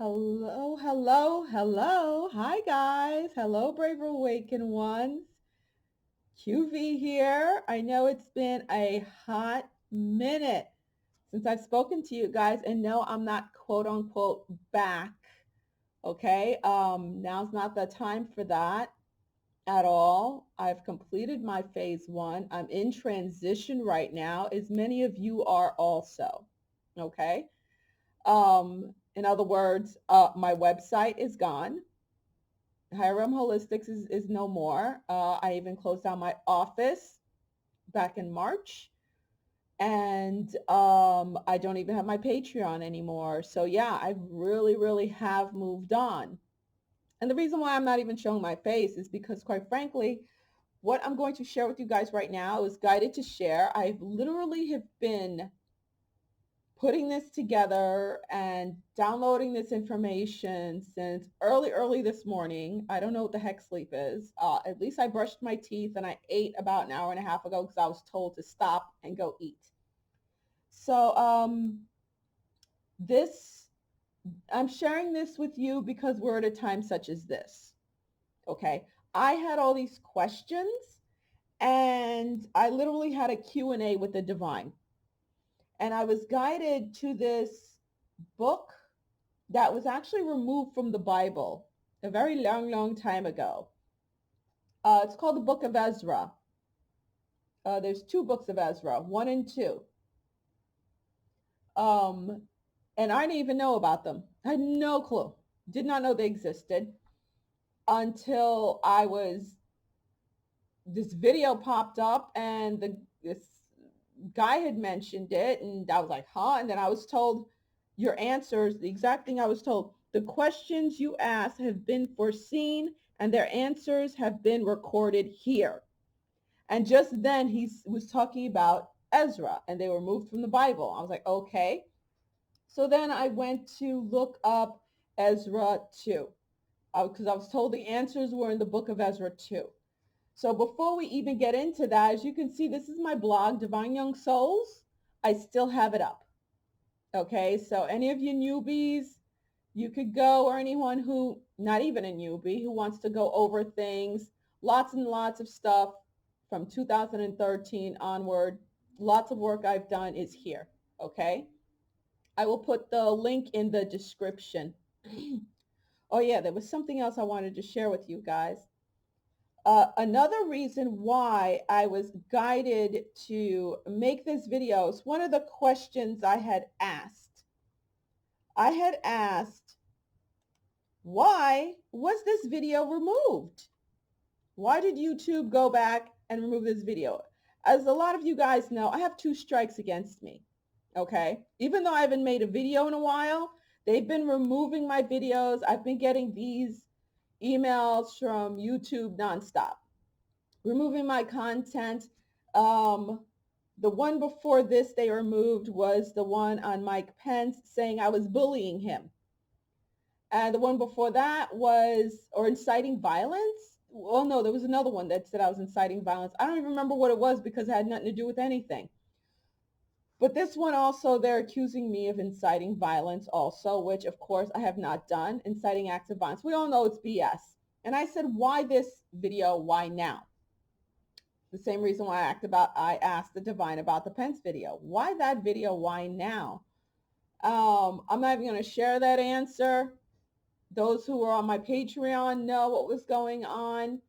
Hello, hello, hello. Hi, guys. Hello, Brave Awakened Ones. QV here. I know it's been a hot minute since I've spoken to you guys, and no, I'm not quote unquote back. Okay. Now's not the time for that at all. I've completed my phase one. I'm in transition right now, as many of you are also. Okay. In other words, my website is gone. Hiram Holistics is no more. I even closed down my office back in March. And I don't even have my Patreon anymore. So yeah, I really have moved on. And the reason why I'm not even showing my face is because, quite frankly, what I'm going to share with you guys right now is guided to share. I've literally have been putting this together and downloading this information since early this morning. I don't know what the heck sleep is. At least I brushed my teeth and I ate about an hour and a half ago because I was told to stop and go eat. So this I'm sharing this with you because we're at a time such as this. Okay. I had all these questions and I literally had a Q&A with the divine. And I was guided to this book that was actually removed from the Bible a very long time ago. It's called the Book of Ezra. There's two books of Ezra, one and two. Um, and I didn't even know about them. I had no clue. Did not know they existed until this video popped up and this guy had mentioned it and I was like, huh? And then I was told your answers, the exact thing I was told, the questions you asked have been foreseen and their answers have been recorded here. And just then he was talking about Ezra and they were moved from the Bible. I was like, okay. So then I went to look up Ezra 2 because I was told the answers were in the book of Ezra 2. So before we even get into that, as you can see, this is my blog, Divine Young Souls. I still have it up. Okay, so any of you newbies, you could go, or anyone who, not even a newbie, who wants to go over things, lots and lots of stuff from 2013 onward. Lots of work I've done is here. Okay, I will put the link in the description. Oh yeah, there was something else I wanted to share with you guys. Another reason why I was guided to make this video is one of the questions I had asked. I had asked, why was this video removed? Why did YouTube go back and remove this video? As a lot of you guys know, I have 2 strikes against me. Okay. Even though I haven't made a video in a while, they've been removing my videos. I've been getting these emails from YouTube nonstop, removing my content. The one before this they removed was the one on Mike Pence saying I was bullying him. And the one before that was, or inciting violence. Well, no, there was another one that said I was inciting violence. I don't even remember what it was because it had nothing to do with anything. But this one also, they're accusing me of inciting violence also, which of course I have not done, inciting acts of violence. We all know it's BS. And I said, why this video? Why now? The same reason why I asked the divine about the Pence video. Why that video? Why now? I'm not even going to share that answer. Those who were on my Patreon know what was going on.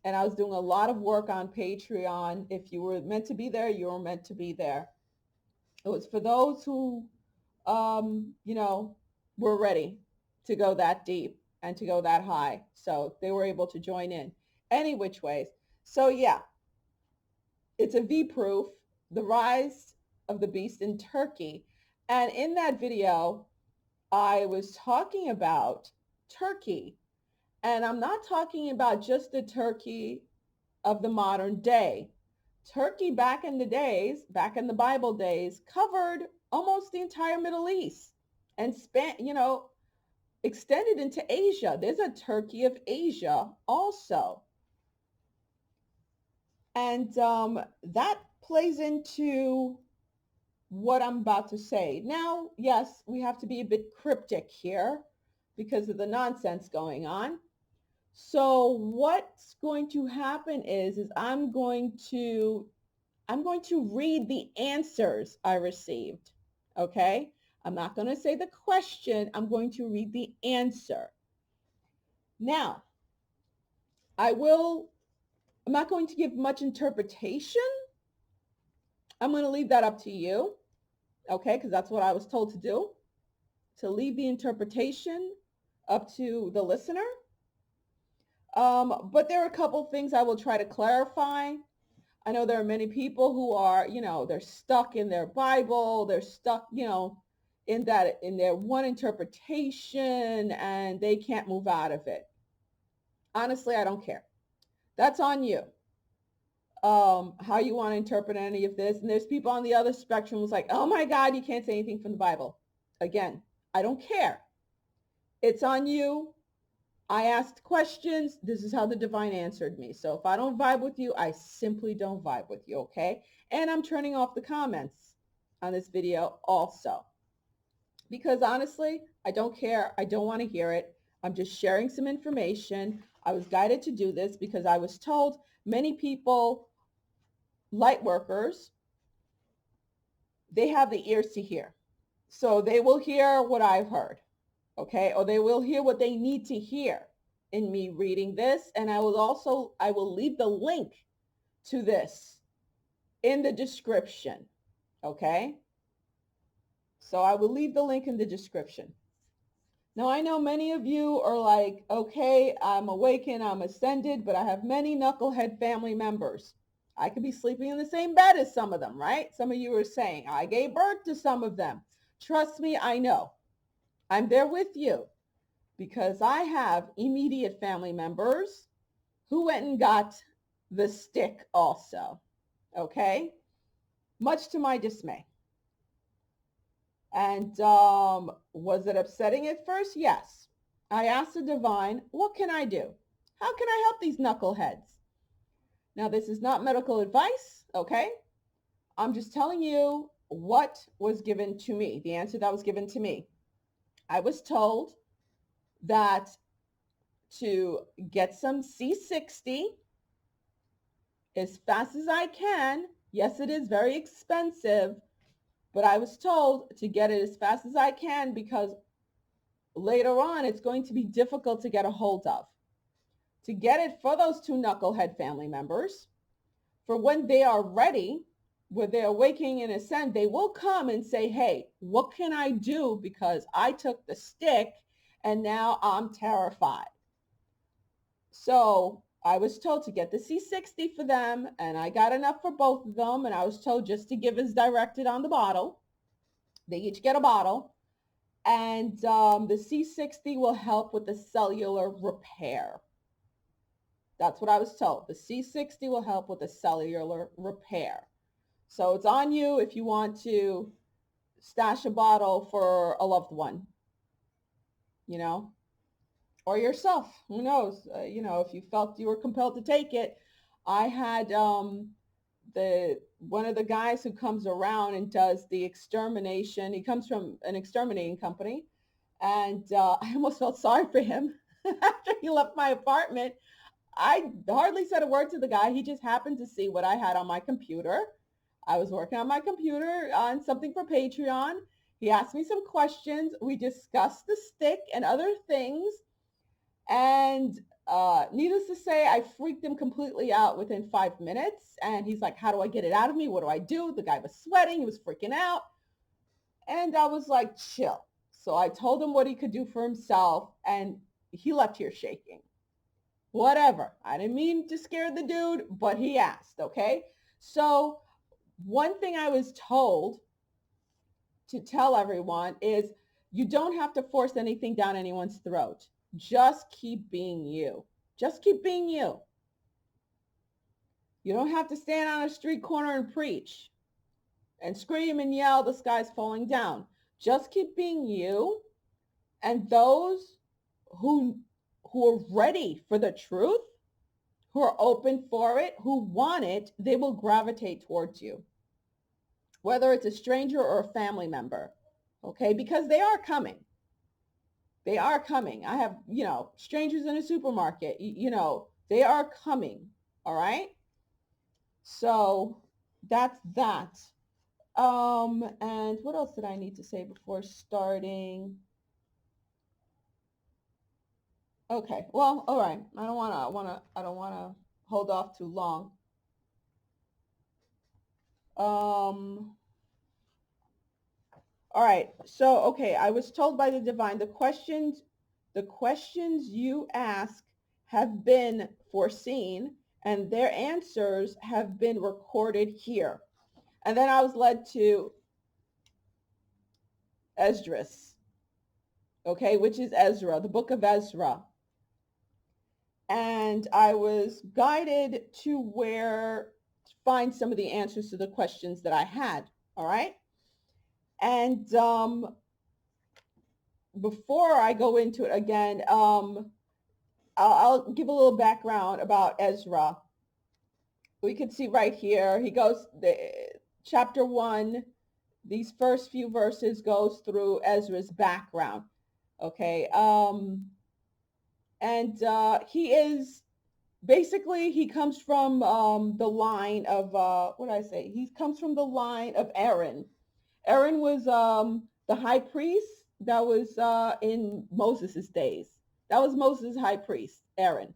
And I was doing a lot of work on Patreon. If you were meant to be there, you were meant to be there. It was for those who, were ready to go that deep and to go that high. So they were able to join in any which ways. So yeah, it's a V proof, the rise of the beast in Turkey. And in that video, I was talking about Turkey. And I'm not talking about just the Turkey of the modern day. Turkey back in the days, back in the Bible days, covered almost the entire Middle East and extended into Asia. There's a Turkey of Asia also. And that plays into what I'm about to say. Now, yes, we have to be a bit cryptic here because of the nonsense going on. So what's going to happen is I'm going to read the answers I received. Okay? I'm not going to say the question, I'm going to read the answer. Now, I'm not going to give much interpretation. I'm going to leave that up to you. Okay? Because that's what I was told to do, to leave the interpretation up to the listener. But there are a couple things I will try to clarify. I know there are many people who are, they're stuck in their Bible, they're stuck, in their one interpretation, and they can't move out of it. Honestly, I don't care. That's on you. How you want to interpret any of this. And there's people on the other spectrum who's like, oh my God, you can't say anything from the Bible. Again, I don't care. It's on you. I asked questions. This is how the divine answered me. So if I don't vibe with you, I simply don't vibe with you, okay? And I'm turning off the comments on this video also. Because honestly, I don't care. I don't want to hear it. I'm just sharing some information. I was guided to do this because I was told many people, light workers, they have the ears to hear. So they will hear what I've heard, okay? Or they will hear what they need to hear in me reading this. And I will leave the link to this in the description, okay? So I will leave the link in the description. Now, I know many of you are like, okay, I'm awakened, I'm ascended, but I have many knucklehead family members. I could be sleeping in the same bed as some of them, right? Some of you are saying, I gave birth to some of them. Trust me, I know. I'm there with you because I have immediate family members who went and got the stick also, okay? Much to my dismay. And was it upsetting at first? Yes. I asked the divine, what can I do? How can I help these knuckleheads? Now, this is not medical advice, okay? I'm just telling you what was given to me, the answer that was given to me. I was told that to get some C60 as fast as I can. Yes, it is very expensive, but I was told to get it as fast as I can because later on it's going to be difficult to get a hold of. To get it for those two knucklehead family members, for when they are ready, when they're awakening in ascent, they will come and say, hey, what can I do? Because I took the stick and now I'm terrified. So I was told to get the C60 for them, and I got enough for both of them. And I was told just to give as directed on the bottle. They each get a bottle. And the C60 will help with the cellular repair. That's what I was told. The C60 will help with the cellular repair. So it's on you if you want to stash a bottle for a loved one, or yourself. Who knows? If you felt you were compelled to take it. I had one of the guys who comes around and does the extermination. He comes from an exterminating company, and I almost felt sorry for him after he left my apartment. I hardly said a word to the guy. He just happened to see what I had on my computer. I was working on my computer on something for Patreon. He asked me some questions. We discussed the stick and other things. And needless to say, I freaked him completely out within 5 minutes. And he's like, how do I get it out of me? What do I do? The guy was sweating. He was freaking out. And I was like, chill. So I told him what he could do for himself. And he left here shaking. Whatever. I didn't mean to scare the dude, but he asked, okay? So one thing I was told to tell everyone is you don't have to force anything down anyone's throat. Just keep being you. Just keep being you. You don't have to stand on a street corner and preach and scream and yell, the sky's falling down. Just keep being you. And those who are ready for the truth, who are open for it, who want it, they will gravitate towards you. whether it's a stranger or a family member, okay? Because they are coming. They are coming. I have, strangers in a supermarket, they are coming, all right? So that's that. And what else did I need to say before starting? Okay, well, all right. I don't wanna hold off too long. All right. So, okay, I was told by the divine the questions you ask have been foreseen and their answers have been recorded here. And then I was led to Esdras, okay, which is Ezra, the book of Ezra. And I was guided to where to find some of the answers to the questions that I had. All right. And before I go into it again, I'll give a little background about Ezra. We can see right here, he goes, chapter 1, these first few verses goes through Ezra's background. Okay. And he is basically, he comes from the line of, what did I say? He comes from the line of Aaron. Aaron was the high priest that was in Moses' days. That was Moses' high priest, Aaron.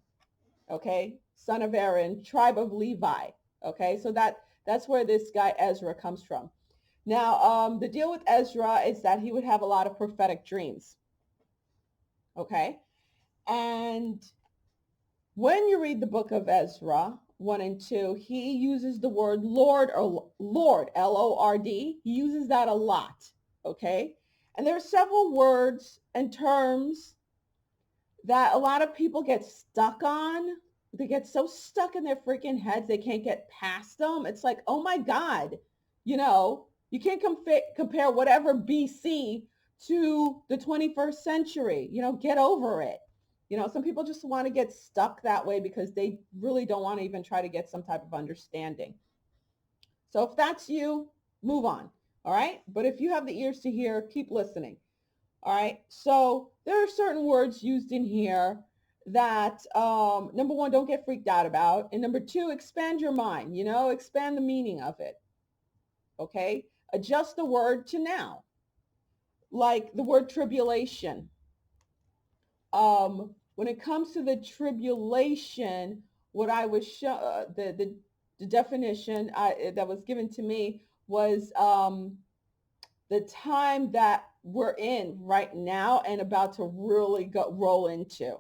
Okay, son of Aaron, tribe of Levi. Okay, so that's where this guy Ezra comes from. Now, the deal with Ezra is that he would have a lot of prophetic dreams. Okay, and when you read the book of Ezra 1 and 2, he uses the word Lord or Lord, Lord. He uses that a lot. Okay, and there are several words and terms that a lot of people get stuck on. They get so stuck in their freaking heads they can't get past them. It's like, oh my God, you can't compare whatever BC to the 21st century. Get over it. Some people just want to get stuck that way because they really don't want to even try to get some type of understanding. So if that's you, move on. All right. But if you have the ears to hear, keep listening. All right. So there are certain words used in here that, number one, don't get freaked out about. And number two, expand your mind, expand the meaning of it. Okay. Adjust the word to now. Like the word tribulation. When it comes to the tribulation, what I was the definition that was given to me was the time that we're in right now and about to really roll into.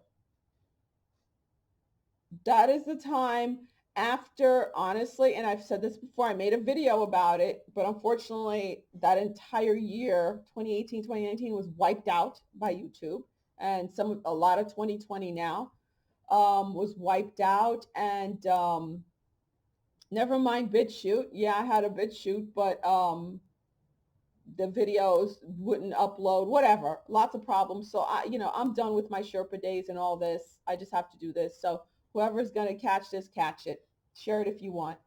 That is the time after, honestly, and I've said this before, I made a video about it, but unfortunately that entire year, 2018, 2019 was wiped out by YouTube, and a lot of 2020 now was wiped out. And never mind BitChute. Yeah, I had a BitChute, but the videos wouldn't upload, whatever, lots of problems. So I'm done with my Sherpa days and all this. I just have to do this. So whoever's going to catch this, catch it. Share it if you want.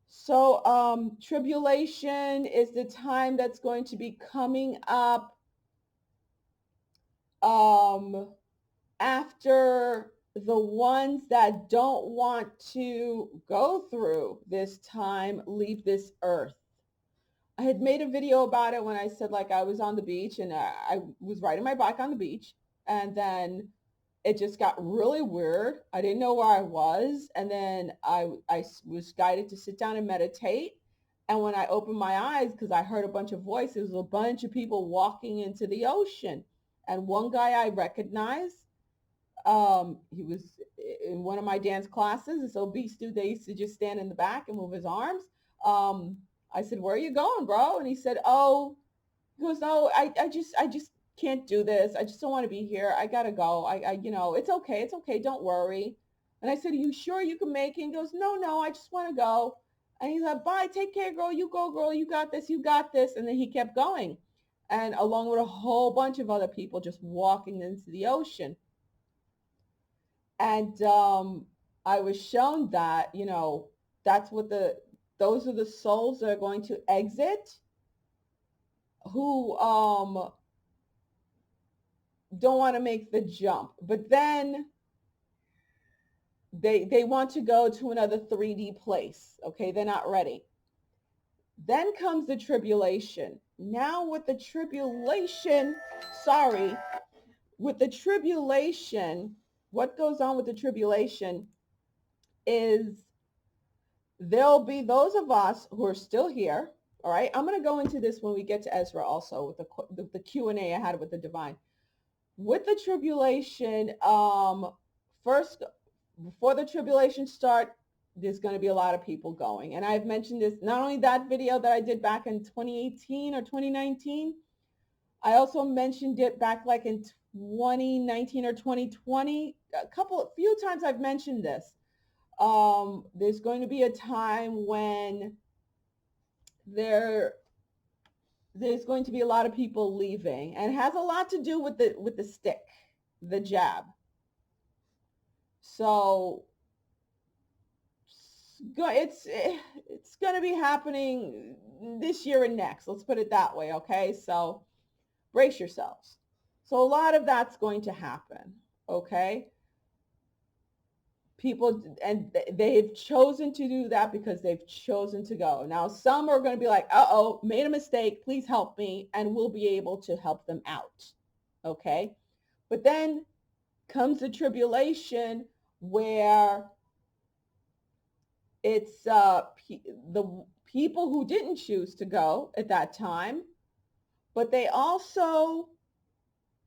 So tribulation is the time that's going to be coming up after the ones that don't want to go through this time leave this earth. I had made a video about it when I said, like, I was on the beach and I was riding my bike on the beach, and then it just got really weird. I didn't know where I was. And then I was guided to sit down and meditate. And when I opened my eyes, because I heard a bunch of voices, a bunch of people walking into the ocean. And one guy I recognized, he was in one of my dance classes. This obese dude, they used to just stand in the back and move his arms. I said, where are you going, bro? And he said, oh, he goes, no, I just can't do this. I just don't want to be here. I gotta go. It's okay. It's okay. Don't worry. And I said, are you sure you can make it? And he goes, no, I just want to go. And he's like, bye, take care, girl. You go, girl. You got this. You got this. And then he kept going. And along with a whole bunch of other people just walking into the ocean. And I was shown that, that's what those are the souls that are going to exit, who don't want to make the jump, but then they want to go to another 3D place. Okay, they're not ready. Then comes the tribulation. Now with the tribulation, sorry, with the tribulation, what goes on with the tribulation is there'll be those of us who are still here. All right, I'm going to go into this when we get to Ezra also with the Q&A I had with the divine. With the tribulation, first, before the tribulation start, there's going to be a lot of people going. And I've mentioned this, not only that video that I did back in 2018 or 2019, I also mentioned it back like in 2019 or 2020. Few times I've mentioned this. There's going to be a time when there's going to be a lot of people leaving, and it has a lot to do with the stick, the jab. So it's going to be happening this year and next. Let's put it that way, okay? So brace yourselves. So a lot of that's going to happen, okay? People, and they've chosen to do that because they've chosen to go. Now, some are going to be like, uh-oh, made a mistake, please help me, and we'll be able to help them out, okay? But then comes the tribulation where it's the people who didn't choose to go at that time, but they also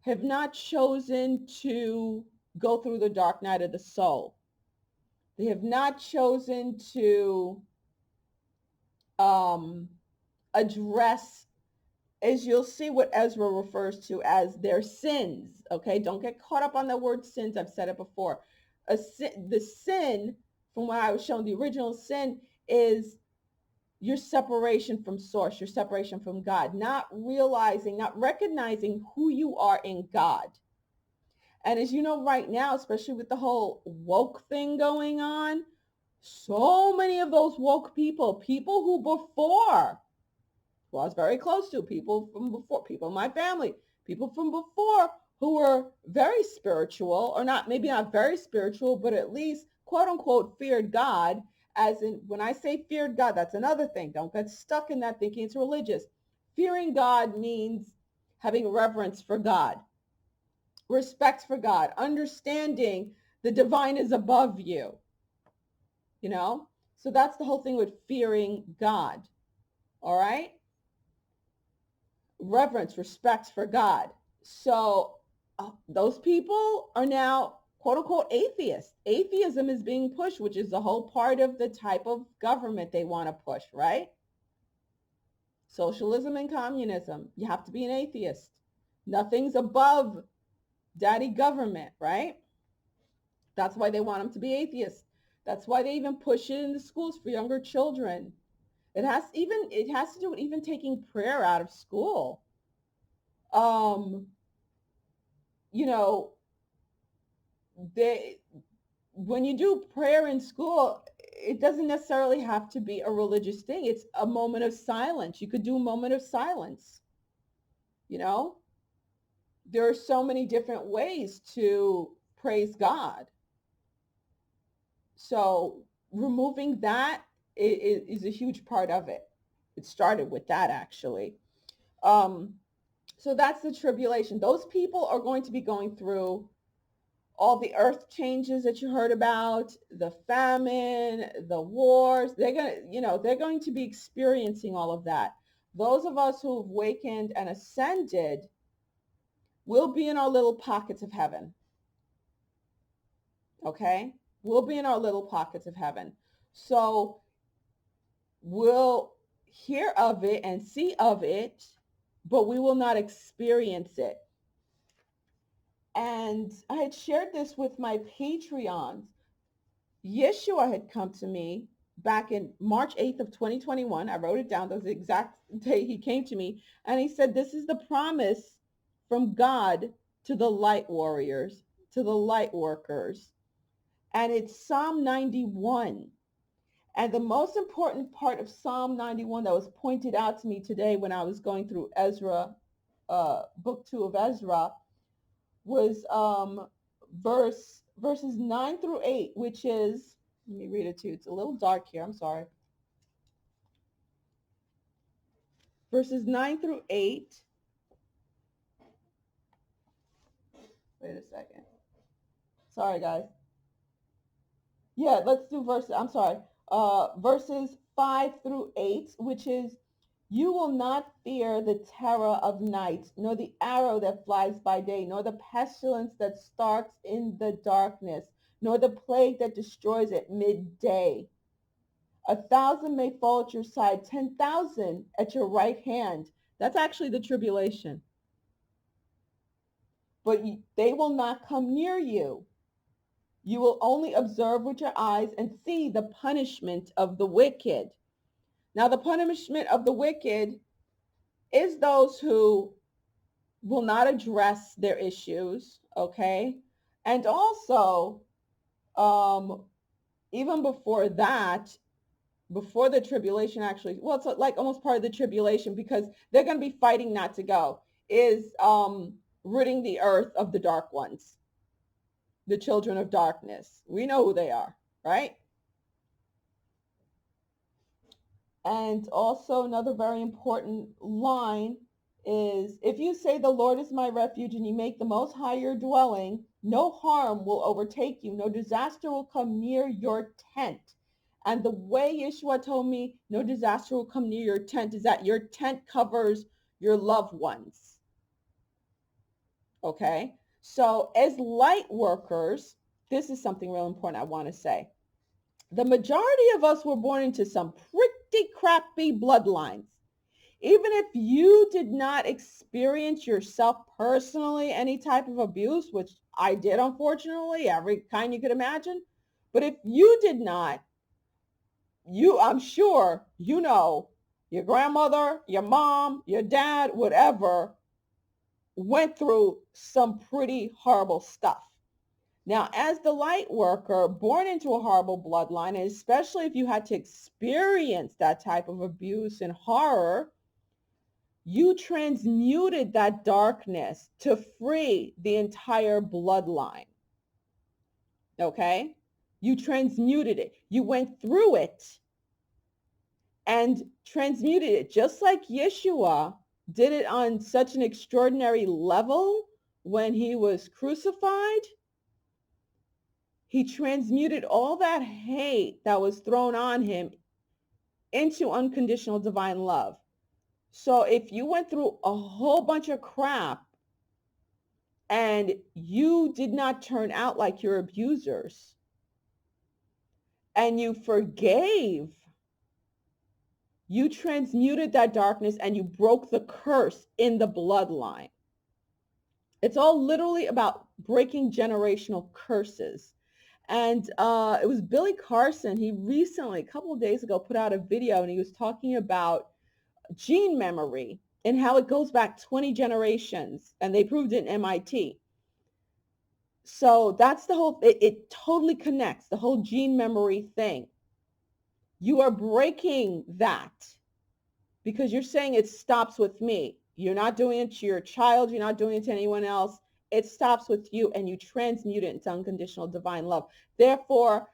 have not chosen to go through the dark night of the soul. They have not chosen to address, as you'll see what Ezra refers to as their sins. Okay, don't get caught up on the word sins. I've said it before. The sin, from what I was shown, the original sin is your separation from source, your separation from God, not realizing, not recognizing who you are in God. And as you know, right now, especially with the whole woke thing going on, so many of those woke people who before, who I was very close to, people from before, people in my family, people from before who were very spiritual, or not, maybe not very spiritual, but at least quote unquote feared God. As in, when I say feared God, that's another thing. Don't get stuck in that thinking it's religious. Fearing God means having reverence for God, respect for God, understanding the divine is above you, you know? So that's the whole thing with fearing God, all right? Reverence, respect for God. So those people are now quote unquote atheists. Atheism is being pushed, which is the whole part of the type of government they want to push, right? Socialism and communism. You have to be an atheist. Nothing's above daddy government, right? That's why they want them to be atheists. That's why they even push it in the schools for younger children. It has to do with even taking prayer out of school. You know, when you do prayer in school, it doesn't necessarily have to be a religious thing. It's a moment of silence. You could do a moment of silence. You know, there are so many different ways to praise God. So removing that is a huge part of it. It started with that, actually. So that's the tribulation. Those people are going to be going through all the earth changes that you heard about, the famine, the wars. They're going to be experiencing all of that. Those of us who've awakened and ascended will be in our little pockets of heaven. Okay? We'll be in our little pockets of heaven. So we'll hear of it and see of it, but we will not experience it. And I had shared this with my Patreons. Yeshua had come to me back in March 8th of 2021. I wrote it down. That was the exact day he came to me. And he said, this is the promise from God to the light warriors, to the light workers. And it's Psalm 91. And the most important part of Psalm 91 that was pointed out to me today when I was going through Ezra, book 2 of Ezra, was verses 9 through 8, which is, let me read it to you. It's a little dark here. I'm sorry. Verses 9 through 8. Wait a second. Sorry, guys. Yeah, let's do verses 5 through 8, which is, you will not fear the terror of night, nor the arrow that flies by day, nor the pestilence that stalks in the darkness, nor the plague that destroys at midday. 1,000 may fall at your side, 10,000 at your right hand. That's actually the tribulation. But they will not come near you. You will only observe with your eyes and see the punishment of the wicked. Now, the punishment of the wicked is those who will not address their issues, okay? And also, even before that, before the tribulation actually, well, it's like almost part of the tribulation because they're going to be fighting not to go, is ridding the earth of the dark ones, the children of darkness. We know who they are, right? And also another very important line is, if you say the Lord is my refuge and you make the Most High your dwelling, no harm will overtake you, no disaster will come near your tent. And the way Yeshua told me no disaster will come near your tent is that your tent covers your loved ones. Okay? So as light workers, this is something real important I want to say. The majority of us were born into some pretty crappy bloodlines. Even if you did not experience yourself personally any type of abuse, which I did, unfortunately, every kind you could imagine. But if you did not, I'm sure you know your grandmother, your mom, your dad, whatever, went through some pretty horrible stuff. Now, as the light worker born into a horrible bloodline, and especially if you had to experience that type of abuse and horror, you transmuted that darkness to free the entire bloodline. Okay? You transmuted it. You went through it and transmuted it, just like Yeshua did it on such an extraordinary level when he was crucified. He transmuted all that hate that was thrown on him into unconditional divine love. So if you went through a whole bunch of crap and you did not turn out like your abusers and you forgave, you transmuted that darkness and you broke the curse in the bloodline. It's all literally about breaking generational curses. And it was Billy Carson. He recently, a couple of days ago, put out a video and he was talking about gene memory and how it goes back 20 generations. And they proved it in MIT. So that's the whole, it totally connects, the whole gene memory thing. You are breaking that because you're saying it stops with me. You're not doing it to your child. You're not doing it to anyone else. It stops with you and you transmute it into unconditional divine love. Therefore,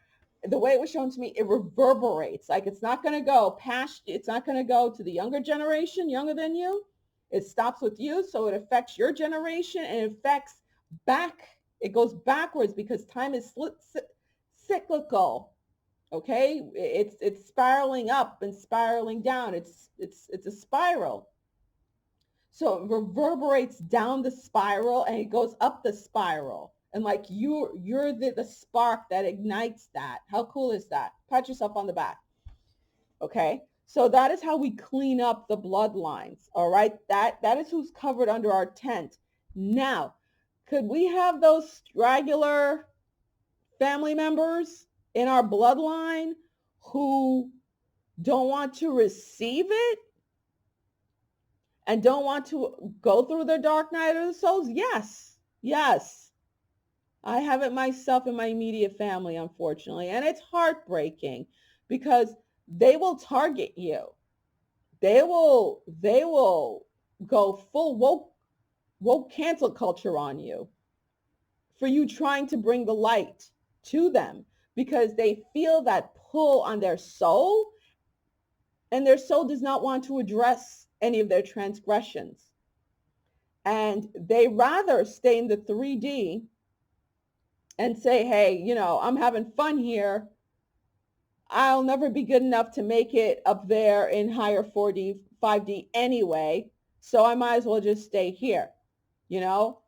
the way it was shown to me, it reverberates. Like it's not going to go past, it's not going to go to the younger generation, younger than you. It stops with you. So it affects your generation and it affects back. It goes backwards because time is cyclical. Okay, it's spiraling up and spiraling down. It's a spiral. So it reverberates down the spiral and it goes up the spiral. And like you're the spark that ignites that. How cool is that? Pat yourself on the back. Okay, so that is how we clean up the bloodlines. All right, that is who's covered under our tent. Now, could we have those straggler family members in our bloodline who don't want to receive it and don't want to go through the dark night of the souls? Yes. I have it myself in my immediate family, unfortunately, and it's heartbreaking because they will target you. They will go full woke cancel culture on you for you trying to bring the light to them, because they feel that pull on their soul, and their soul does not want to address any of their transgressions. And they rather stay in the 3D and say, hey, I'm having fun here. I'll never be good enough to make it up there in higher 4D, 5D anyway, so I might as well just stay here, you know?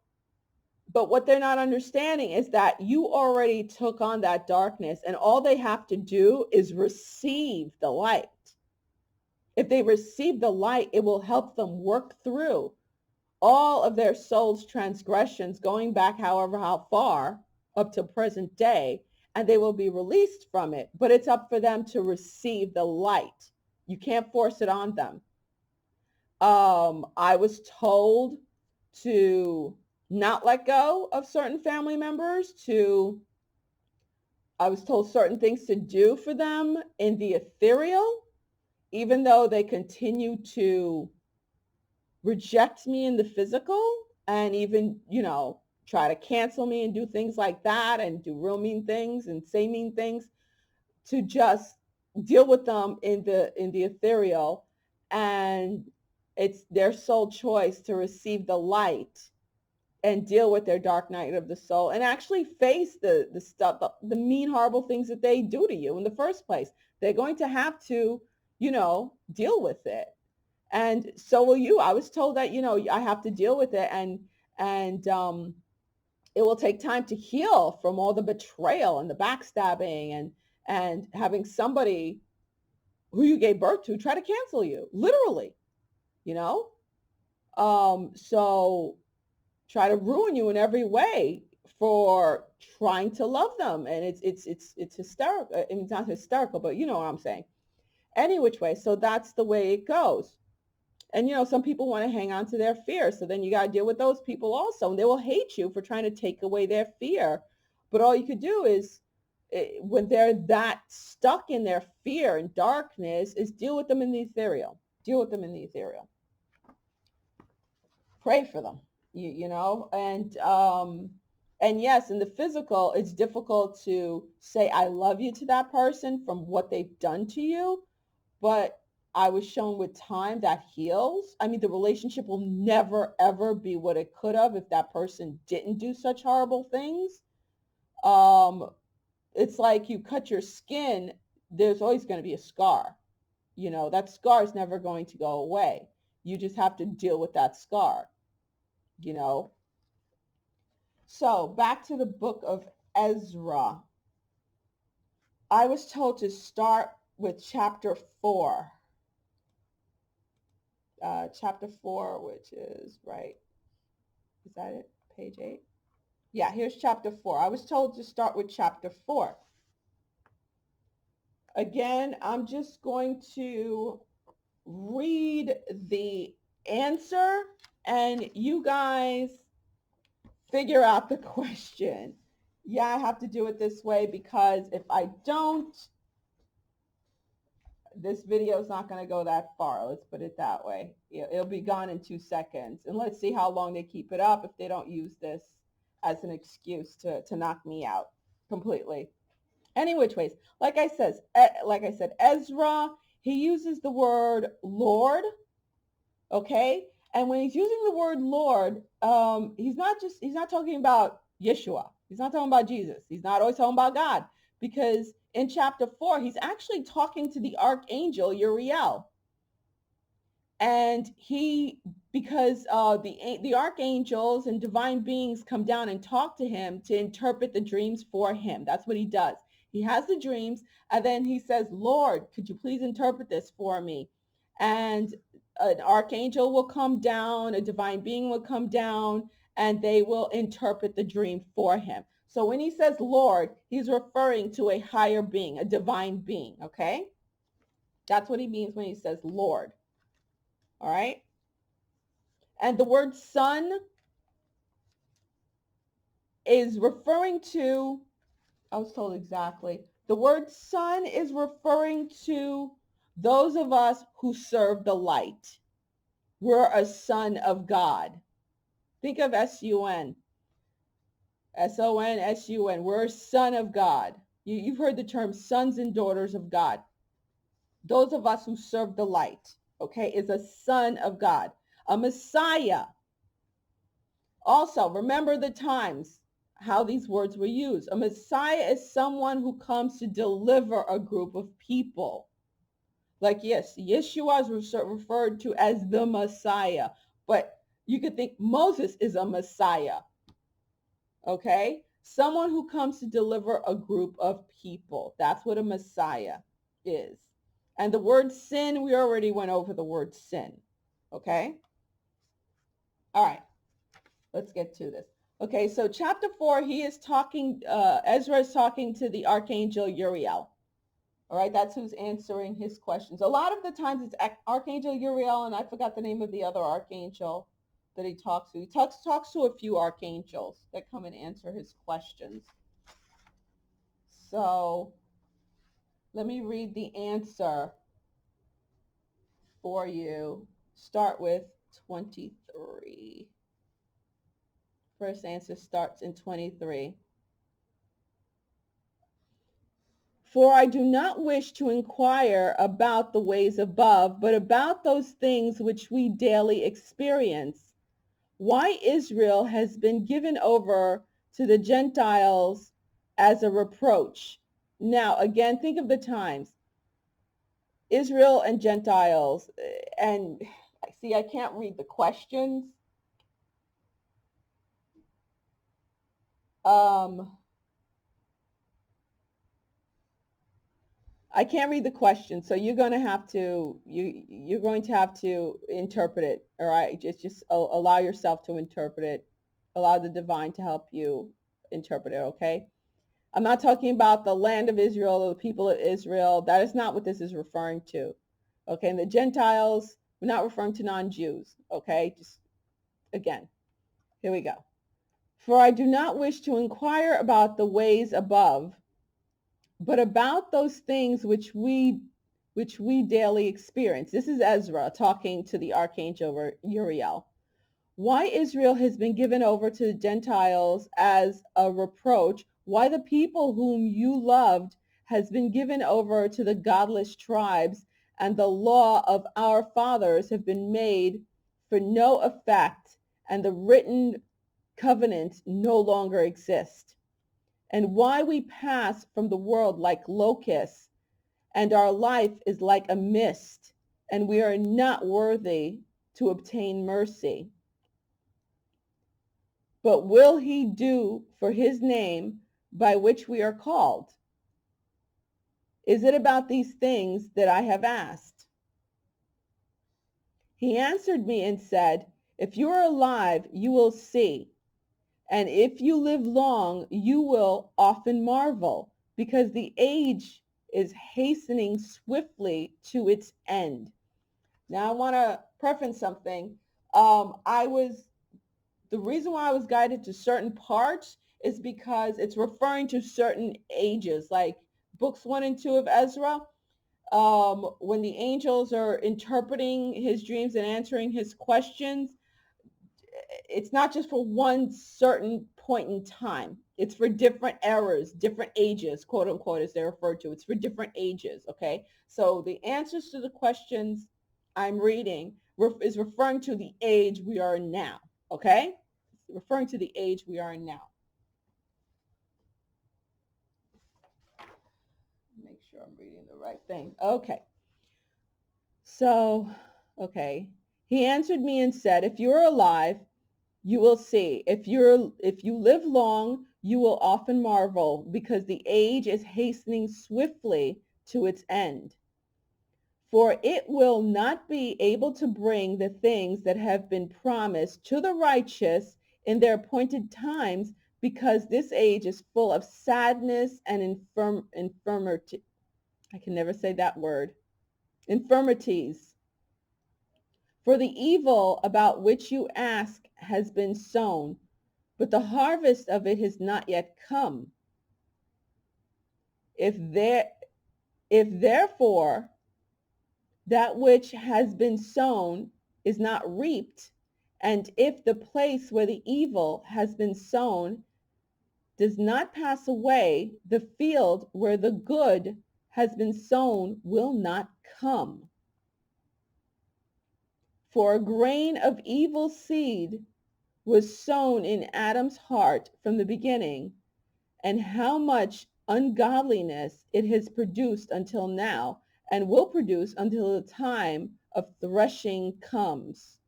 But what they're not understanding is that you already took on that darkness, and all they have to do is receive the light. If they receive the light, it will help them work through all of their soul's transgressions, going back however how far up to present day, and they will be released from it. But it's up for them to receive the light. You can't force it on them. I was told to not let go of certain family members, I was told certain things to do for them in the ethereal, even though they continue to reject me in the physical, and even, try to cancel me and do things like that, and do real mean things and say mean things, to just deal with them in the ethereal. And it's their sole choice to receive the light and deal with their dark night of the soul, and actually face the stuff, the mean, horrible things that they do to you in the first place. They're going to have to, deal with it. And so will you. I was told that, I have to deal with it, and it will take time to heal from all the betrayal and the backstabbing, and having somebody who you gave birth to try to cancel you, literally, you know? So try to ruin you in every way for trying to love them. And it's hysterical. I mean, it's not hysterical, but you know what I'm saying. Any which way. So that's the way it goes. And, some people want to hang on to their fear. So then you got to deal with those people also. And they will hate you for trying to take away their fear. But all you could do is, when they're that stuck in their fear and darkness, is deal with them in the ethereal. Deal with them in the ethereal. Pray for them, and yes, in the physical, it's difficult to say I love you to that person from what they've done to you. But I was shown with time that heals. I mean, the relationship will never, ever be what it could have if that person didn't do such horrible things. It's like you cut your skin, there's always going to be a scar. That scar is never going to go away. You just have to deal with that scar, So back to the book of Ezra. I was told to start with chapter 4. Chapter 4, which is right. Is that it? Page 8? Yeah, here's chapter 4. I was told to start with chapter 4. Again, I'm just going to read the answer, and you guys figure out the question. Yeah, I have to do it this way, because if I don't, this video is not going to go that far. Let's put it that way. It'll be gone in 2 seconds. And let's see how long they keep it up if they don't use this as an excuse to knock me out completely. Any which ways, like I said, Ezra, he uses the word Lord, okay? And when he's using the word Lord, he's not talking about Yeshua. He's not talking about Jesus. He's not always talking about God, because in chapter 4, he's actually talking to the archangel Uriel. And because the archangels and divine beings come down and talk to him to interpret the dreams for him. That's what he does. He has the dreams, and then he says, Lord, could you please interpret this for me? And an archangel will come down, a divine being will come down, and they will interpret the dream for him. So when he says Lord, he's referring to a higher being, a divine being, okay? That's what he means when he says Lord. All right? And the word son is referring to, I was told exactly, The word son is referring to those of us who serve the light. We're a son of God. Think of S-U-N. S-O-N, S-U-N. We're a son of God. You've heard the term sons and daughters of God. Those of us who serve the light, okay, is a son of God. A Messiah. Also, remember the times, how these words were used. A Messiah is someone who comes to deliver a group of people. Like, yes, Yeshua is referred to as the Messiah, but you could think Moses is a Messiah, okay? Someone who comes to deliver a group of people. That's what a Messiah is. And the word sin, we already went over the word sin, okay? All right, let's get to this. Okay, so chapter 4, he is talking, Ezra is talking to the archangel Uriel. All right, that's who's answering his questions. A lot of the times it's Archangel Uriel, and I forgot the name of the other archangel that he talks to. He talks to a few archangels that come and answer his questions. So let me read the answer for you. Start with 23. First answer starts in 23. For I do not wish to inquire about the ways above, but about those things which we daily experience. Why Israel has been given over to the Gentiles as a reproach. Now, again, think of the times. Israel and Gentiles. And see, I can't read the questions. I can't read the question, so you're going to have to interpret it. All right, just allow yourself to interpret it. Allow the divine to help you interpret it. Okay. I'm not talking about the land of Israel or the people of Israel. That is not what this is referring to. Okay, and the Gentiles, we're not referring to non-Jews. Okay, just again, here we go. For I do not wish to inquire about the ways above, but about those things which we daily experience. This is Ezra talking to the archangel Uriel. Why Israel has been given over to the Gentiles as a reproach, why the people whom you loved has been given over to the godless tribes, and the law of our fathers have been made for no effect, and the written covenants no longer exist. And why we pass from the world like locusts, and our life is like a mist, and we are not worthy to obtain mercy. But will he do for his name by which we are called? Is it about these things that I have asked? He answered me and said, if you are alive, you will see. And if you live long, you will often marvel, because the age is hastening swiftly to its end. Now I want to preface something. The reason why I was guided to certain parts is because it's referring to certain ages, like books 1 and 2 of Ezra. When the angels are interpreting his dreams and answering his questions, it's not just for one certain point in time. It's for different eras, different ages, quote unquote, as they're referred to. It's for different ages, okay? So the answers to the questions I'm reading is referring to the age we are in now, okay? It's referring to the age we are in now. Make sure I'm reading the right thing. Okay. So, okay. He answered me and said, if you are alive, you will see. If you live long, you will often marvel, because the age is hastening swiftly to its end. For it will not be able to bring the things that have been promised to the righteous in their appointed times, because this age is full of sadness and infirmity. I can never say that word. Infirmities. For the evil about which you ask has been sown, but the harvest of it has not yet come. if therefore that which has been sown is not reaped, and if the place where the evil has been sown does not pass away, the field where the good has been sown will not come. For a grain of evil seed was sown in Adam's heart from the beginning, and how much ungodliness it has produced until now, and will produce until the time of threshing comes.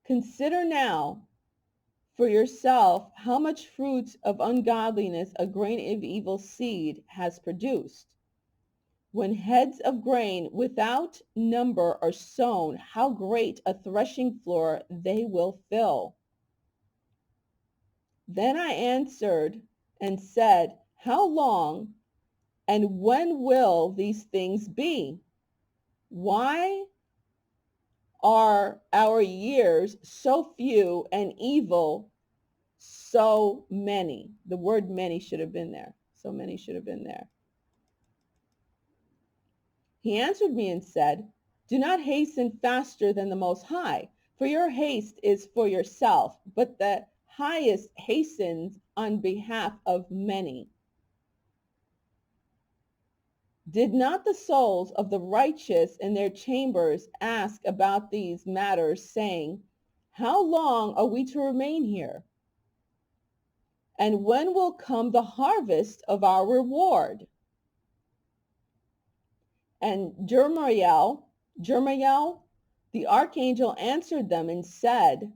Consider now for yourself how much fruit of ungodliness a grain of evil seed has produced. When heads of grain without number are sown, how great a threshing floor they will fill. Then I answered and said, how long and when will these things be? Why are our years so few and evil so many? The word many should have been there. So many should have been there. He answered me and said, do not hasten faster than the Most High, for your haste is for yourself, but the highest hastens on behalf of many. Did not the souls of the righteous in their chambers ask about these matters, saying, how long are we to remain here? And when will come the harvest of our reward? And Jeremiel, the archangel, answered them and said,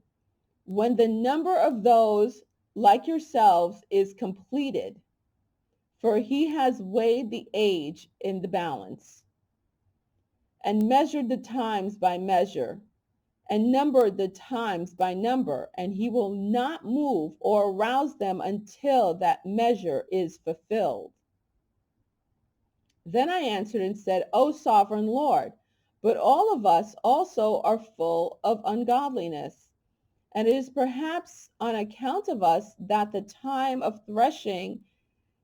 when the number of those like yourselves is completed, for he has weighed the age in the balance, and measured the times by measure, and numbered the times by number, and he will not move or arouse them until that measure is fulfilled. Then I answered and said, O sovereign Lord, but all of us also are full of ungodliness, and it is perhaps on account of us that the time of threshing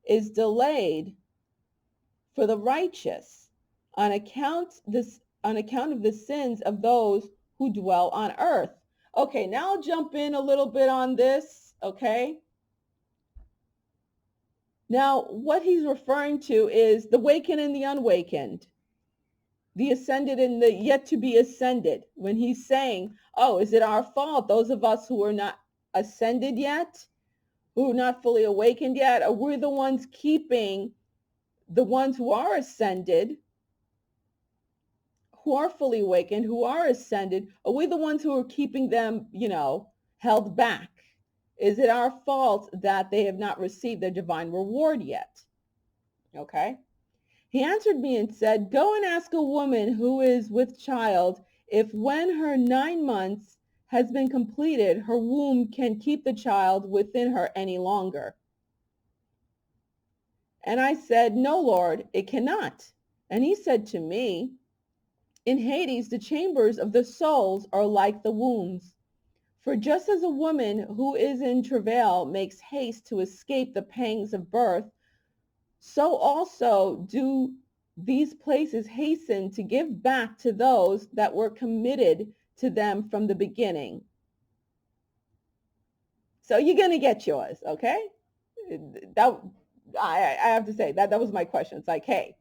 is delayed for the righteous, on account of the sins of those who dwell on earth. Okay, now I'll jump in a little bit on this, okay? Now, what he's referring to is the wakened and the unwakened, the ascended and the yet to be ascended. When he's saying, oh, is it our fault, those of us who are not ascended yet, who are not fully awakened yet, or we're the ones keeping the ones who are ascended, who are fully awakened, who are ascended, are we the ones who are keeping them, held back? Is it our fault that they have not received their divine reward yet? Okay. He answered me and said, go and ask a woman who is with child if when her 9 months has been completed, her womb can keep the child within her any longer. And I said, no, Lord, it cannot. And he said to me, in Hades, the chambers of the souls are like the wombs. For just as a woman who is in travail makes haste to escape the pangs of birth, so also do these places hasten to give back to those that were committed to them from the beginning. So you're going to get yours, okay? That I have to say, that was my question. It's like, hey,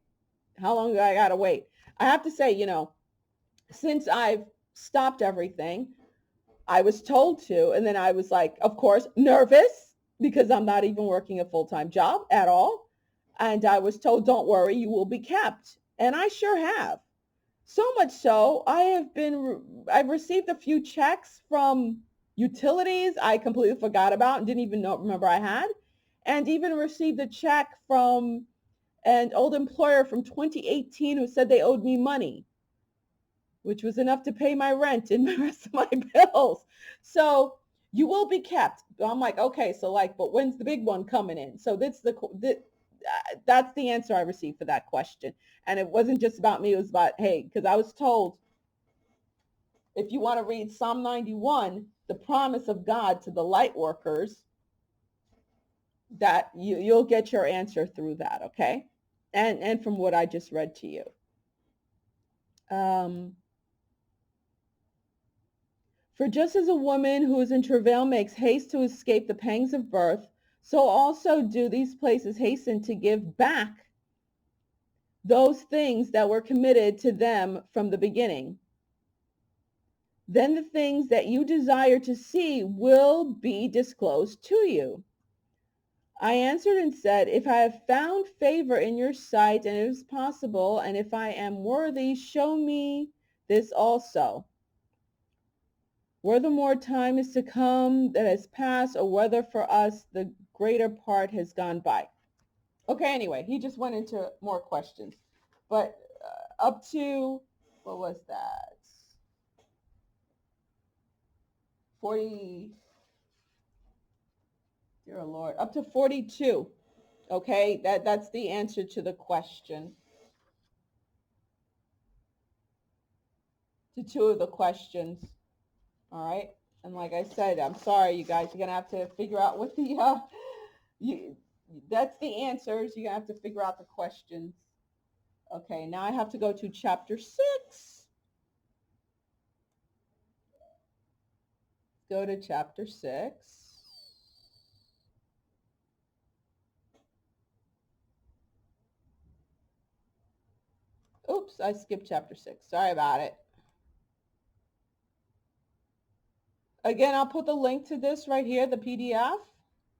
how long do I got to wait? I have to say, since I've stopped everything, I was told to, and then I was like, of course, nervous because I'm not even working a full-time job at all. And I was told, don't worry, you will be kept. And I sure have. So much so, I've received a few checks from utilities I completely forgot about and didn't even remember I had. And even received a check from an old employer from 2018 who said they owed me money, which was enough to pay my rent and the rest of my bills. So you will be kept. I'm like, okay, so but when's the big one coming in? So that's the answer I received for that question. And it wasn't just about me. It was about, hey, because I was told, if you want to read Psalm 91, the promise of God to the light workers, that you'll get your answer through that, okay? And from what I just read to you. For just as a woman who is in travail makes haste to escape the pangs of birth, so also do these places hasten to give back those things that were committed to them from the beginning. Then the things that you desire to see will be disclosed to you. I answered and said, if I have found favor in your sight, and it is possible, and if I am worthy, show me this also. Whether more time is to come that has passed, or whether for us the greater part has gone by. Okay, anyway, he just went into more questions. But up to, what was that? 40, dear Lord, up to 42. Okay, that's the answer to the question. To two of the questions. All right. And like I said, I'm sorry, you guys, you're going to have to figure out what the, that's the answers. You're going to have to figure out the questions. Okay, now I have to go to chapter 6. Go to chapter 6. Oops, I skipped chapter 6. Sorry about it. Again, I'll put the link to this right here, the PDF,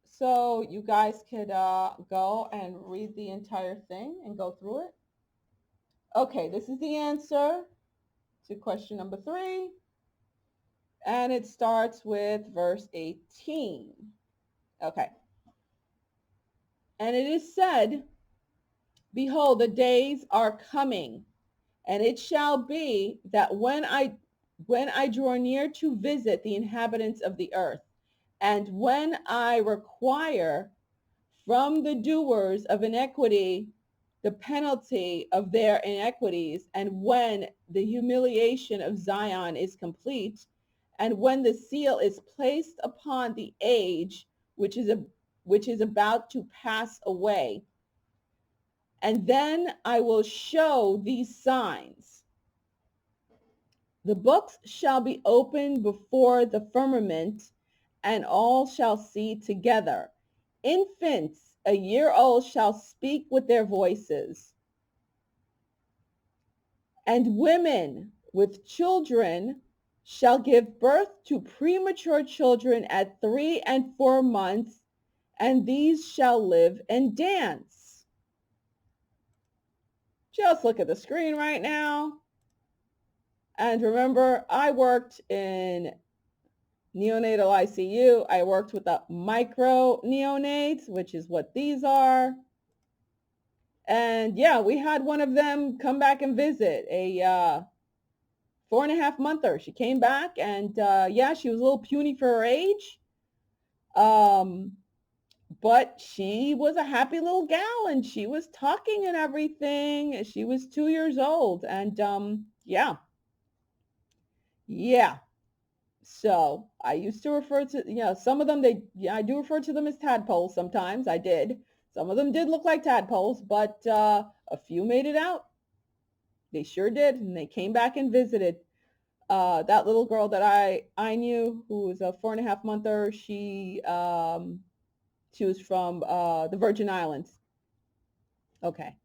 so you guys could go and read the entire thing and go through it. Okay, this is the answer to question number 3. And it starts with verse 18. Okay. And it is said, behold, the days are coming, and it shall be that when I draw near to visit the inhabitants of the earth, and when I require from the doers of iniquity the penalty of their iniquities, and when the humiliation of Zion is complete, and when the seal is placed upon the age which is about to pass away, and then I will show these signs. The books shall be opened before the firmament, and all shall see together. Infants a year old shall speak with their voices, and women with children shall give birth to premature children at 3 and 4 months, and these shall live and dance. Just look at the screen right now. And remember, I worked in neonatal ICU. I worked with the micro neonates, which is what these are. And yeah, we had one of them come back and visit, a 4.5-monther. She came back, and yeah, she was a little puny for her age. But she was a happy little gal, and she was talking and everything. She was 2 years old, and yeah. So I used to refer to, some of them, I do refer to them as tadpoles sometimes. I did. Some of them did look like tadpoles, but a few made it out. They sure did, and they came back and visited. That little girl that I knew, who was a 4.5-monther, she was from the Virgin Islands. Okay.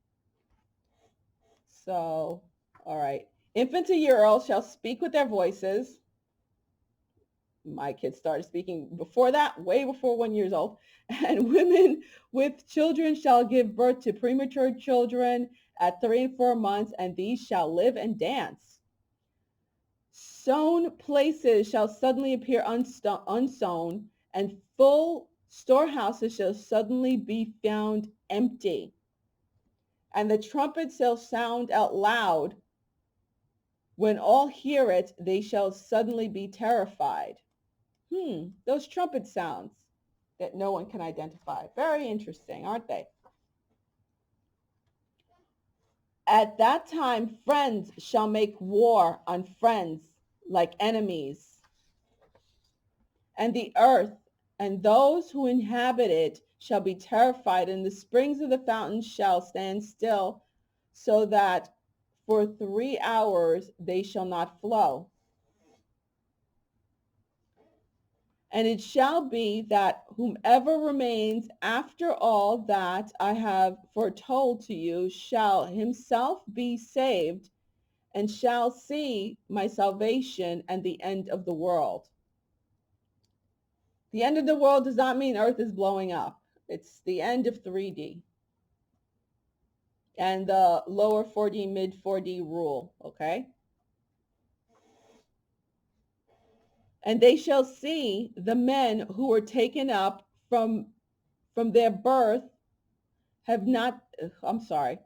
So, all right. Infants a year old shall speak with their voices. My kids started speaking before that, way before 1 year old. And women with children shall give birth to premature children at 3 and 4 months, and these shall live and dance. Sown places shall suddenly appear unsown, and full storehouses shall suddenly be found empty. And the trumpet shall sound out loud. When all hear it, they shall suddenly be terrified. Those trumpet sounds that no one can identify. Very interesting, aren't they? At that time, friends shall make war on friends like enemies, and the earth and those who inhabit it shall be terrified, and the springs of the fountains shall stand still, so that for 3 hours they shall not flow. And it shall be that whomever remains after all that I have foretold to you shall himself be saved, and shall see my salvation and the end of the world. The end of the world does not mean Earth is blowing up. It's the end of 3D and the lower 4D, mid 4D rule, okay? And they shall see the men who were taken up from their birth have not, I'm sorry.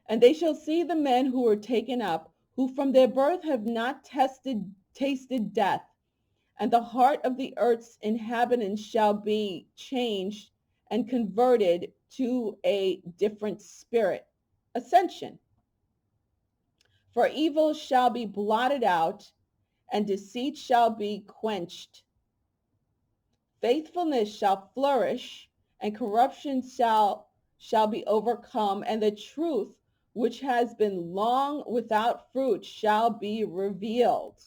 And they shall see the men who were taken up, who from their birth have not tasted death. And the heart of the earth's inhabitants shall be changed and converted to a different spirit. Ascension. For evil shall be blotted out, and deceit shall be quenched. Faithfulness shall flourish, and corruption shall be overcome, and the truth, which has been long without fruit, shall be revealed.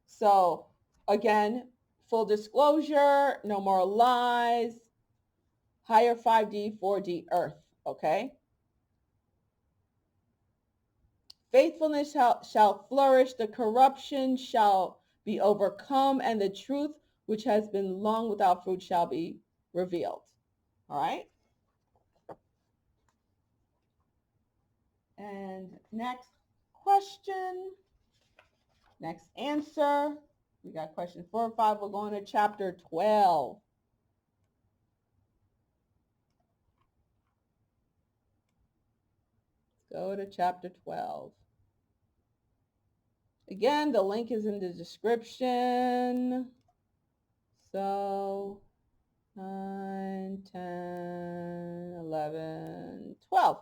So again, full disclosure, no more lies, higher 5D, 4D earth, okay? Faithfulness shall flourish, the corruption shall be overcome, and the truth, which has been long without fruit, shall be revealed. All right? And next question, next answer. We got question 4 and 5. We're going to chapter 12. Let's go to chapter 12. Again, the link is in the description. So 9, 10, 11, 12.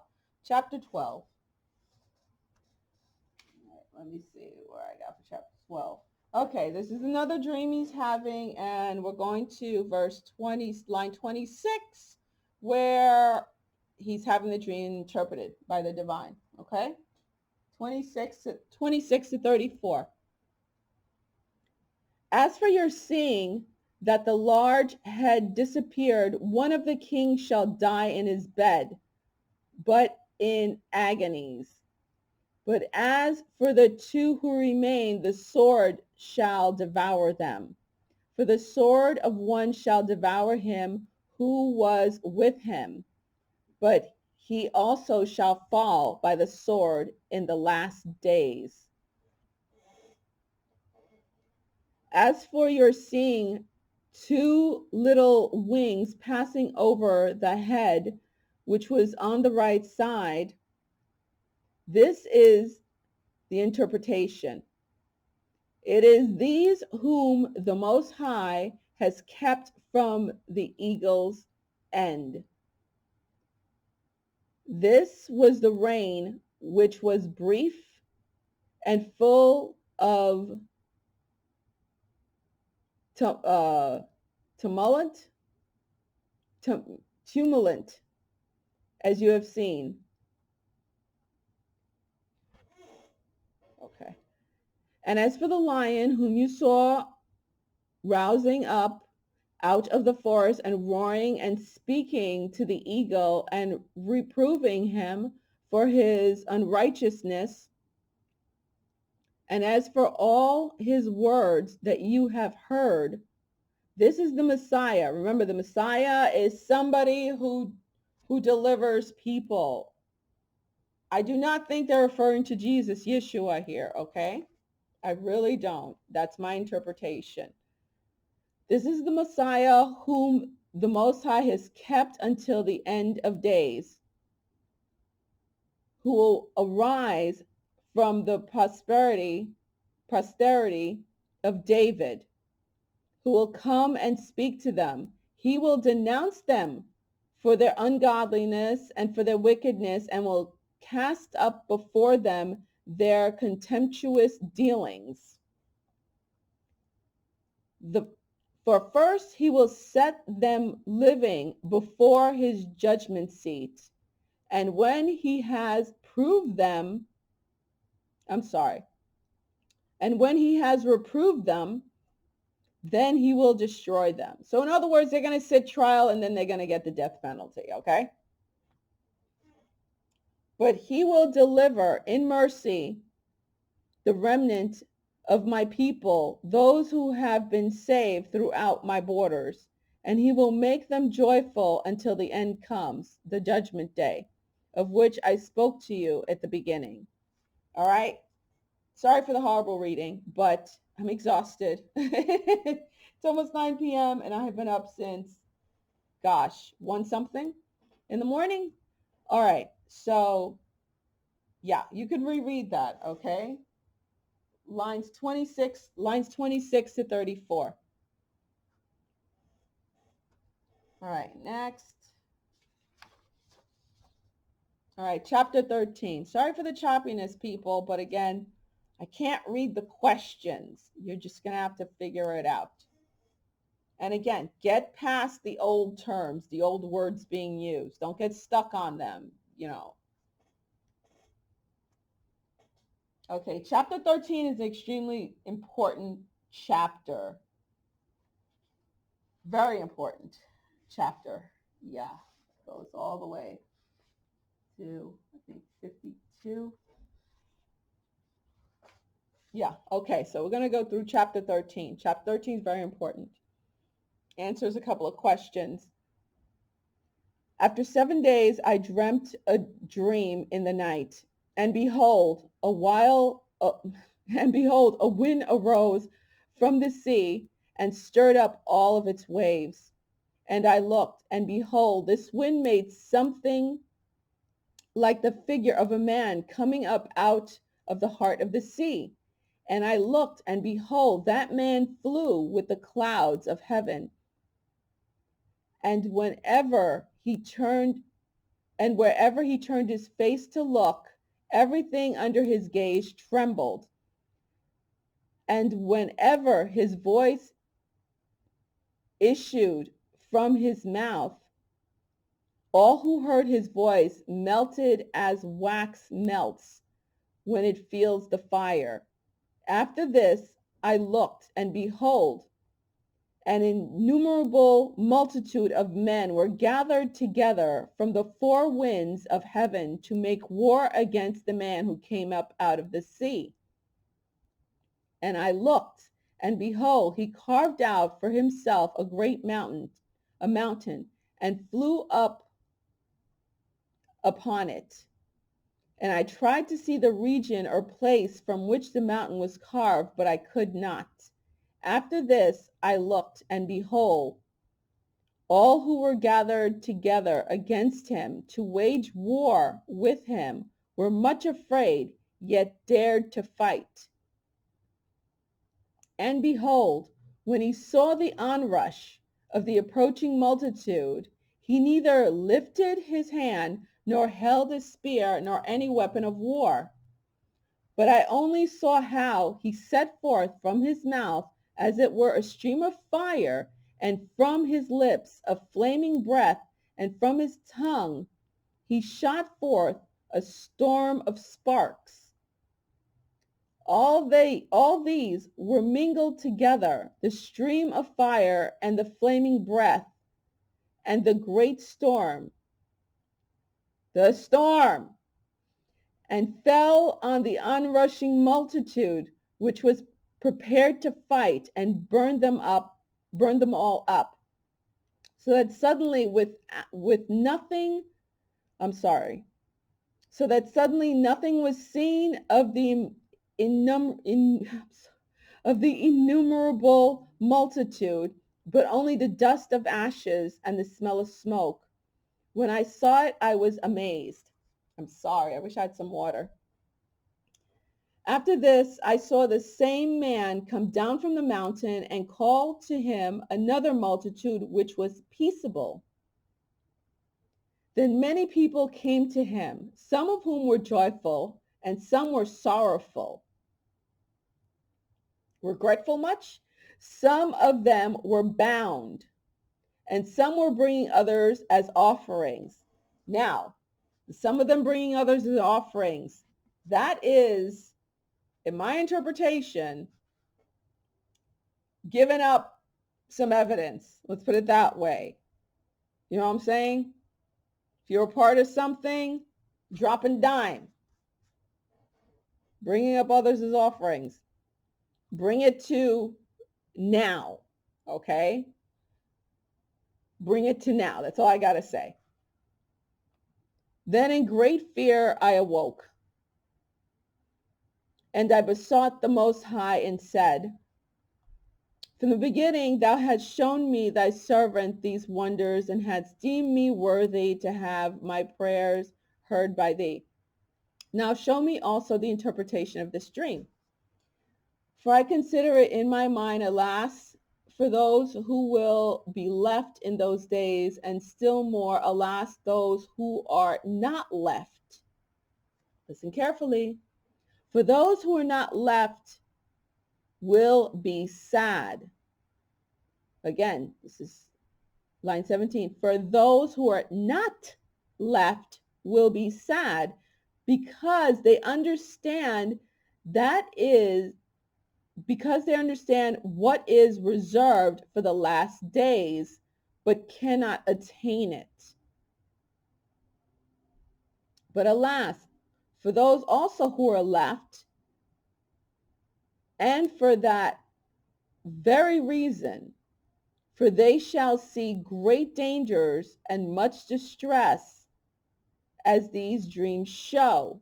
Chapter 12. All right, let me see where I got for chapter 12. Okay, this is another dream he's having, and we're going to verse 20, line 26, where he's having the dream interpreted by the divine. Okay? 26 to 34. As for your seeing that the large had disappeared, one of the kings shall die in his bed, but in agonies. But as for the 2 who remain, the sword shall devour them. For the sword of one shall devour him who was with him, but he also shall fall by the sword in the last days. As for your seeing 2 little wings passing over the head, which was on the right side, this is the interpretation. It is these whom the Most High has kept from the eagle's end. This was the reign which was brief and full of tumult, as you have seen. Okay. And as for the lion whom you saw rousing up out of the forest and roaring and speaking to the eagle and reproving him for his unrighteousness, and as for all his words that you have heard, this is the Messiah. Remember, the Messiah is somebody who delivers people. I do not think they're referring to Jesus, Yeshua here, okay? I really don't. That's my interpretation. This is the Messiah whom the Most High has kept until the end of days, who will arise from the posterity of David, who will come and speak to them. He will denounce them for their ungodliness and for their wickedness, and will cast up before them their contemptuous dealings. For first he will set them living before his judgment seat. And when he has proved them, I'm sorry, and when he has reproved them, then he will destroy them. So in other words, they're going to sit trial and then they're going to get the death penalty, okay? But he will deliver in mercy the remnant of my people, those who have been saved throughout my borders, and he will make them joyful until the end comes, the judgment day, of which I spoke to you at the beginning. All right? Sorry for the horrible reading, but I'm exhausted. It's almost 9 p.m. and I have been up since, gosh, 1 something in the morning. All right. So, yeah, you can reread that, okay? Lines 26 to 34. All right, next. All right, chapter 13. Sorry for the choppiness, people, but again, I can't read the questions. You're just going to have to figure it out. And again, get past the old terms, the old words being used. Don't get stuck on them, you know. Okay, chapter 13 is an extremely important chapter. Very important chapter. Yeah, goes all the way to, I think, 52. Yeah, okay, so we're going to go through chapter 13. Chapter 13 is very important. Answers a couple of questions. After 7 days, I dreamt a dream in the night, and behold, a wind arose from the sea and stirred up all of its waves. And I looked, and behold, this wind made something like the figure of a man coming up out of the heart of the sea. And I looked, and behold, that man flew with the clouds of heaven. And wherever he turned his face to look, everything under his gaze trembled. And whenever his voice issued from his mouth, all who heard his voice melted as wax melts when it feels the fire. After this, I looked, and behold, an innumerable multitude of men were gathered together from the four winds of heaven to make war against the man who came up out of the sea. And I looked, and behold, he carved out for himself a great mountain, and flew up upon it. And I tried to see the region or place from which the mountain was carved, but I could not. After this I looked, and behold, all who were gathered together against him to wage war with him were much afraid, yet dared to fight. And behold, when he saw the onrush of the approaching multitude, he neither lifted his hand nor held a spear nor any weapon of war. But I only saw how he set forth from his mouth as it were a stream of fire, and from his lips a flaming breath, and from his tongue he shot forth a storm of sparks. All these were mingled together, the stream of fire and the flaming breath and the great storm, and fell on the onrushing multitude, which was prepared to fight, and burned them all up. So that suddenly nothing was seen of the innumerable multitude, but only the dust of ashes and the smell of smoke. When I saw it, I was amazed. I'm sorry, I wish I had some water. After this, I saw the same man come down from the mountain and call to him another multitude which was peaceable. Then many people came to him, some of whom were joyful and some were sorrowful. Regretful much? Some of them were bound, and some were bringing others as offerings. Now, some of them bringing others as offerings, that is, in my interpretation, giving up some evidence. Let's put it that way. You know what I'm saying? If you're a part of something, dropping dime, bringing up others as offerings, bring it to now, okay? Bring it to now. That's all I got to say. Then in great fear I awoke, and I besought the Most High and said, from the beginning thou hadst shown me thy servant these wonders, and hadst deemed me worthy to have my prayers heard by thee. Now show me also the interpretation of this dream. For I consider it in my mind, alas, for those who will be left in those days, and still more, alas, those who are not left. Listen carefully. For those who are not left will be sad. Again, this is line 17. For those who are not left will be sad, because they understand what is reserved for the last days, but cannot attain it. But alas, for those also who are left, and for that very reason, for they shall see great dangers and much distress, as these dreams show.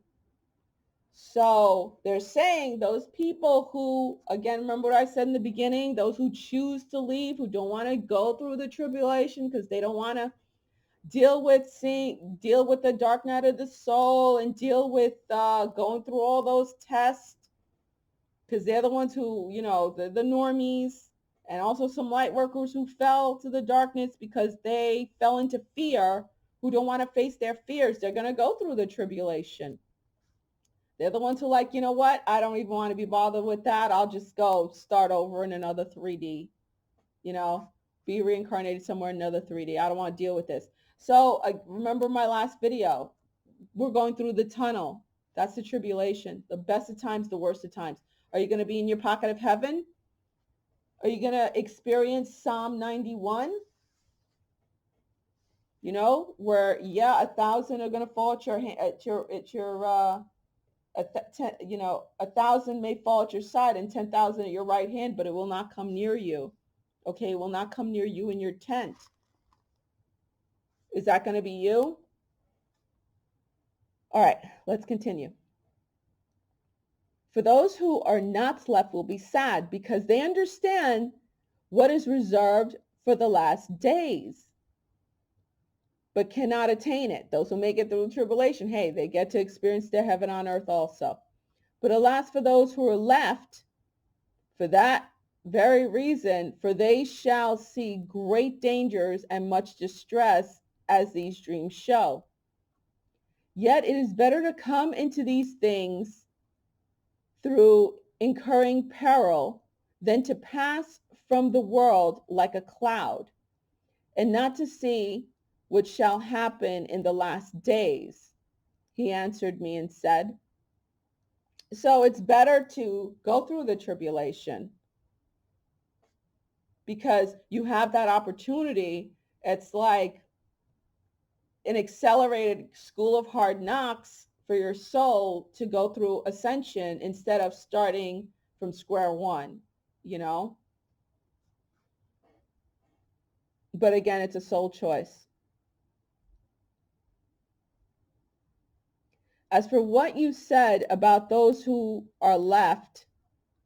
So they're saying those people who, again, remember what I said in the beginning, those who choose to leave, who don't want to go through the tribulation because they don't want to deal with the dark night of the soul, and deal with going through all those tests, because they're the ones who, the normies, and also some light workers who fell to the darkness because they fell into fear, who don't want to face their fears. They're going to go through the tribulation. They're the ones who like, you know what? I don't even want to be bothered with that. I'll just go start over in another 3D, be reincarnated somewhere in another 3D. I don't want to deal with this. So remember my last video. We're going through the tunnel. That's the tribulation. The best of times, the worst of times. Are you going to be in your pocket of heaven? Are you going to experience Psalm 91? Where 1,000 are going to fall at your hand, at your 1,000 may fall at your side and 10,000 at your right hand, but it will not come near you. Okay, it will not come near you in your tent. Is that going to be you? All right, let's continue. For those who are not left will be sad, because they understand what is reserved for the last days, but cannot attain it. Those who make it through the tribulation, hey, they get to experience their heaven on earth also. But alas, for those who are left, for that very reason, for they shall see great dangers and much distress, as these dreams show. Yet it is better to come into these things through incurring peril than to pass from the world like a cloud, and not to see what shall happen in the last days. He answered me and said, so it's better to go through the tribulation, because you have that opportunity. It's like an accelerated school of hard knocks for your soul to go through ascension instead of starting from square one, But again, it's a soul choice. As for what you said about those who are left,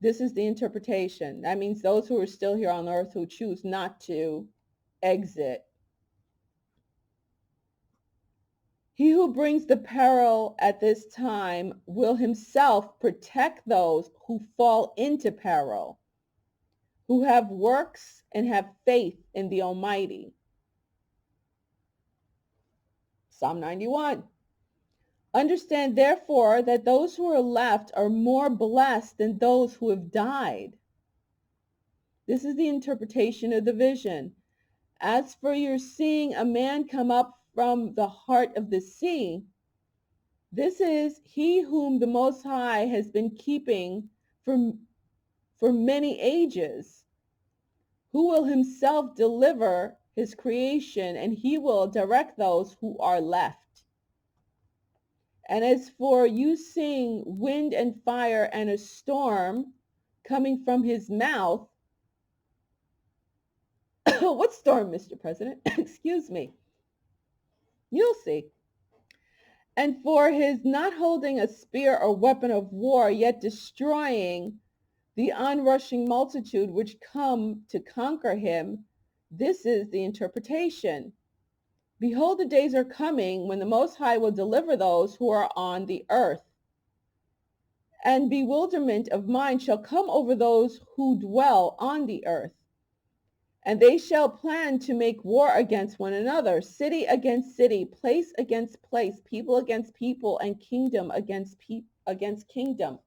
this is the interpretation. That means those who are still here on earth who choose not to exit. He who brings the peril at this time will himself protect those who fall into peril, who have works and have faith in the Almighty. Psalm 91. Understand, therefore, that those who are left are more blessed than those who have died. This is the interpretation of the vision. As for your seeing a man come up from the heart of the sea, this is he whom the Most High has been keeping for many ages, who will himself deliver his creation, and he will direct those who are left. And as for you seeing wind and fire and a storm coming from his mouth, what storm, Mr. President? Excuse me. You'll see. And for his not holding a spear or weapon of war, yet destroying the onrushing multitude which come to conquer him, this is the interpretation. Behold, the days are coming when the Most High will deliver those who are on the earth. And bewilderment of mind shall come over those who dwell on the earth. And they shall plan to make war against one another, city against city, place against place, people against people, and kingdom against kingdom.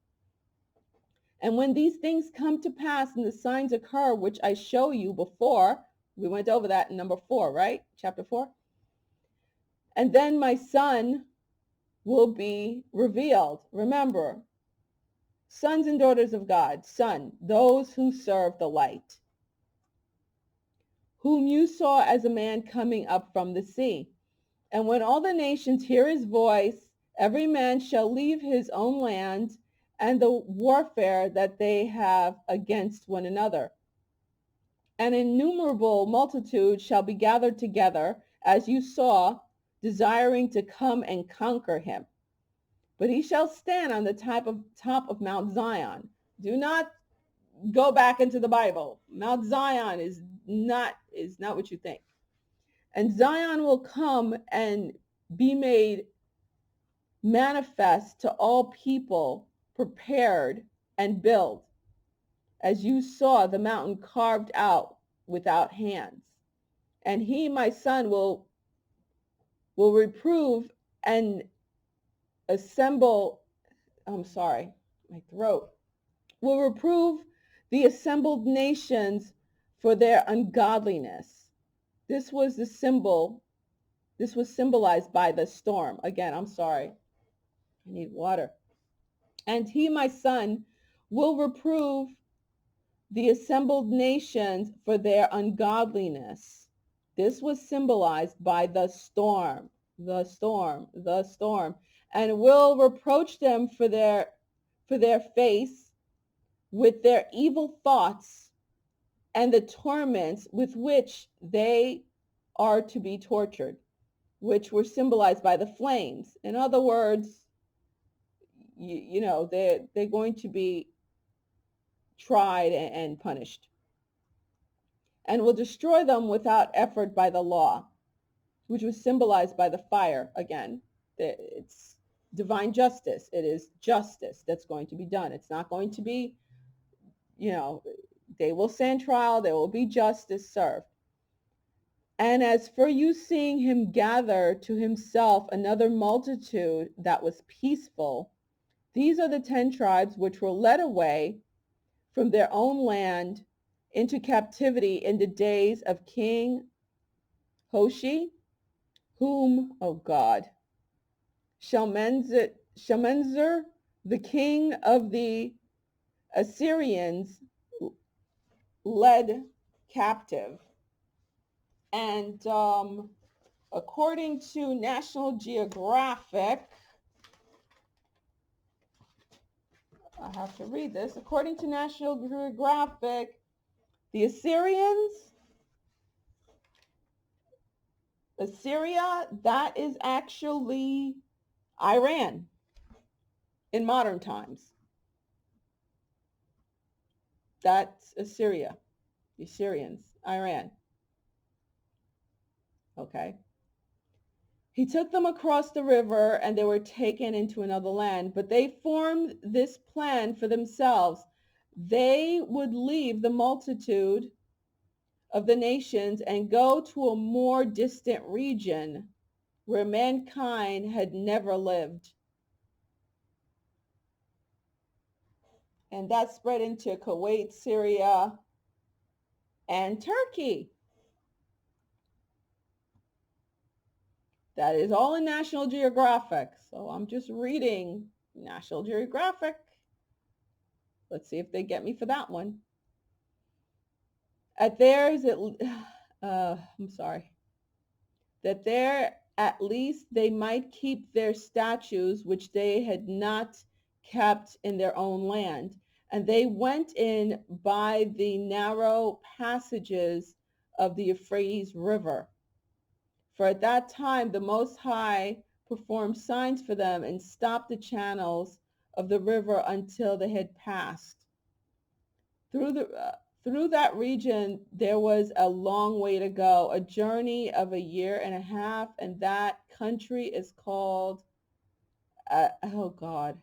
And when these things come to pass and the signs occur, which I show you before, we went over that in number 4, right? Chapter 4. And then my son will be revealed. Remember, sons and daughters of God, son, those who serve the light, whom you saw as a man coming up from the sea. And when all the nations hear his voice, every man shall leave his own land and the warfare that they have against one another. An innumerable multitude shall be gathered together, as you saw, desiring to come and conquer him. But he shall stand on the top of Mount Zion. Do not go back into the Bible. Mount Zion is not what you think. And Zion will come and be made manifest to all people, prepared and built, as you saw the mountain carved out without hands. And he, my son, will reprove and assemble, I'm sorry, my throat, will reprove the assembled nations for their ungodliness. This was symbolized by the storm. Again, I'm sorry, I need water. And he, my son, will reprove the assembled nations for their ungodliness. This was symbolized by the storm, and will reproach them for their face with their evil thoughts and the torments with which they are to be tortured, which were symbolized by the flames. In other words, they're going to be tried and punished, and will destroy them without effort by the law, which was symbolized by the fire. Again, it's divine justice. It is justice that's going to be done. It's not going to be, they will stand trial. There will be justice served. And as for you seeing him gather to himself another multitude that was peaceful, these are the 10 tribes which were led away from their own land into captivity in the days of King Hoshi, whom, oh God, Shalmaneser, the king of the Assyrians, led captive. And according to National Geographic, I have to read this. According to National Geographic, the Assyria, that is actually Iran in modern times. That's Assyria, the Assyrians, Iran. Okay. He took them across the river and they were taken into another land, but they formed this plan for themselves. They would leave the multitude of the nations and go to a more distant region where mankind had never lived. And that spread into Kuwait, Syria, and Turkey. That is all in National Geographic. So I'm just reading National Geographic. Let's see if they get me for that one. At theirs, I'm sorry. That there at least they might keep their statues, which they had not kept in their own land. And they went in by the narrow passages of the Euphrates River. For at that time the Most High performed signs for them and stopped the channels of the river until they had passed. Through that region there was a long way to go, a journey of a year and a half, and that country is called, oh God,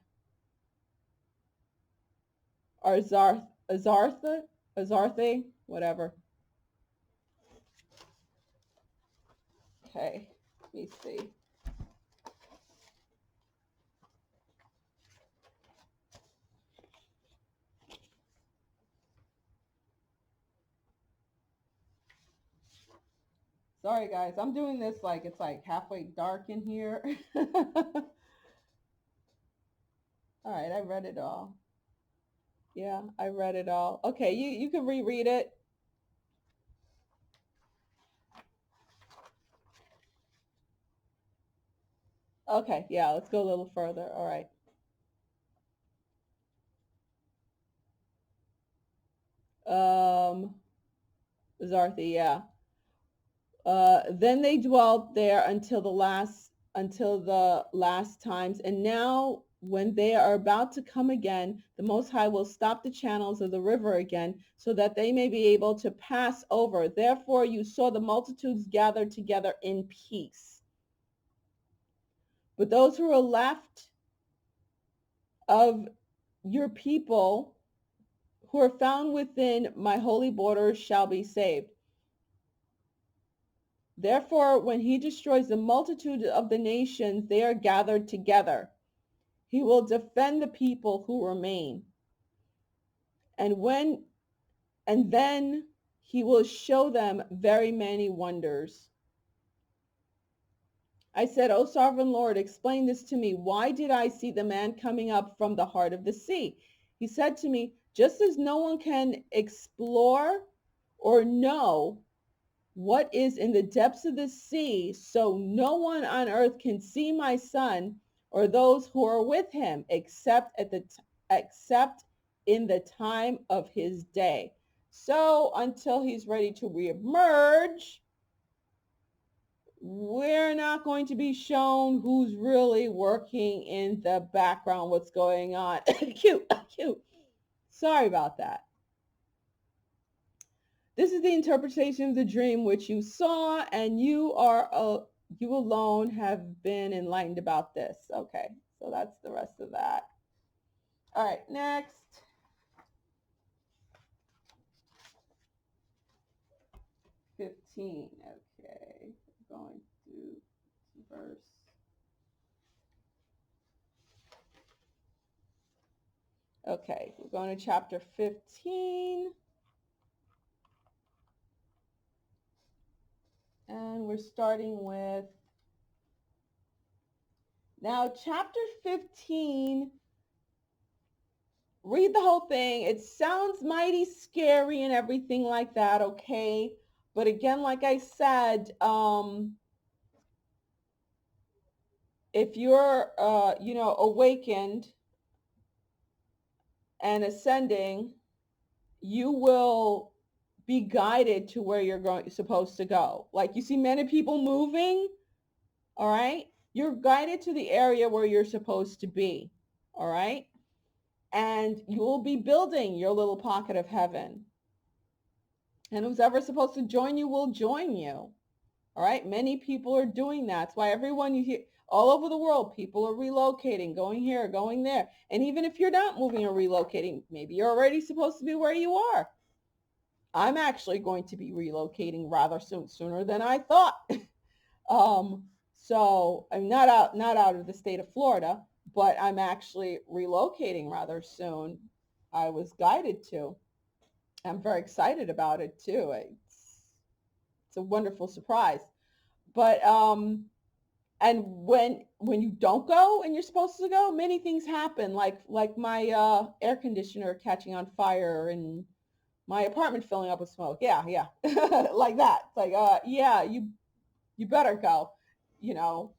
Azarthe, whatever. Okay, let me see. Sorry guys, I'm doing this like it's like halfway dark in here. All right, I read it all. Yeah, I read it all. Okay, you can reread it. Okay, yeah, let's go a little further. All right. Zarthi, yeah. Then they dwelt there until the last times, and now when they are about to come again, the Most High will stop the channels of the river again, so that they may be able to pass over. Therefore you saw the multitudes gathered together in peace. But those who are left of your people, who are found within my holy borders, shall be saved. Therefore, when he destroys the multitude of the nations, they are gathered together. He will defend the people who remain. And then he will show them very many wonders. I said, O sovereign Lord, explain this to me. Why did I see the man coming up from the heart of the sea? He said to me, just as no one can explore or know what is in the depths of the sea, so no one on earth can see my son or those who are with him except in the time of his day. So until he's ready to reemerge, we're not going to be shown who's really working in the background, what's going on. Cute. Sorry about that. This is the interpretation of the dream which you saw, and you alone have been enlightened about this. Okay, so that's the rest of that. All right, next. $15. Okay, going to verse. Okay, we're going to chapter 15. And we're starting with, now chapter 15, read the whole thing. It sounds mighty scary and everything like that, okay? But again, like I said, if you're, awakened and ascending, you will be guided to where you're supposed to go. Like you see many people moving, all right? You're guided to the area where you're supposed to be, all right? And you will be building your little pocket of heaven. And who's ever supposed to join you will join you. All right. Many people are doing that. That's why everyone you hear all over the world, people are relocating, going here, going there. And even if you're not moving or relocating, maybe you're already supposed to be where you are. I'm actually going to be relocating rather sooner than I thought. So I'm not out of the state of Florida, but I'm actually relocating rather soon. I was guided to. I'm very excited about it too. It's a wonderful surprise. But and when you don't go and you're supposed to go, many things happen, like my air conditioner catching on fire and my apartment filling up with smoke. Yeah, yeah. Like that. It's like yeah, you better go, you know.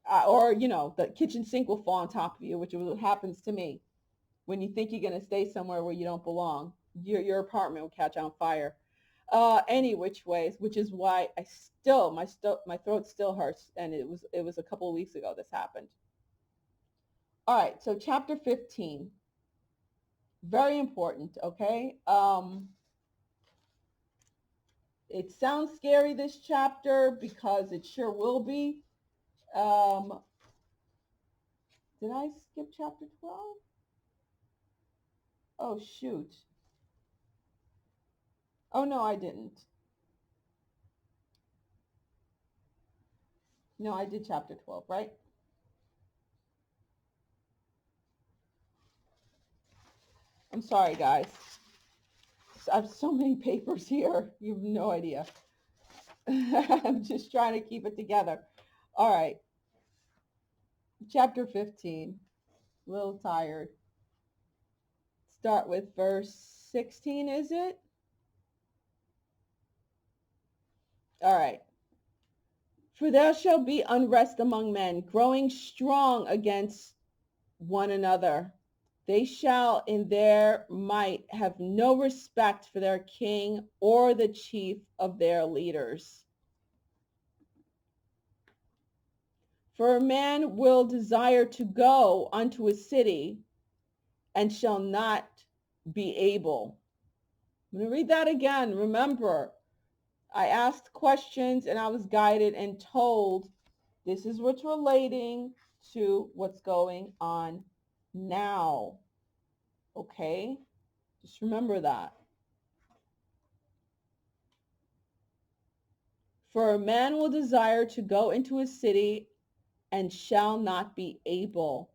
Or the kitchen sink will fall on top of you, which is what happens to me when you think you're going to stay somewhere where you don't belong. Your apartment will catch on fire. Any which ways, which is why I still my throat still hurts, and it was a couple of weeks ago this happened. All right, so chapter 15, very important. Okay, it sounds scary, this chapter, because it sure will be. Um, did I skip chapter 12? Oh shoot. Oh no, I didn't. No, I did chapter 12, right? I'm sorry, guys. I have so many papers here. You have no idea. I'm just trying to keep it together. All right. Chapter 15. A little tired. Start with verse 16, is it? All right. For there shall be unrest among men, growing strong against one another. They shall in their might have no respect for their king or the chief of their leaders. For a man will desire to go unto a city and shall not be able. I'm going to read that again. Remember, I asked questions and I was guided and told this is what's relating to what's going on now. Okay? Just remember that. For a man will desire to go into a city and shall not be able.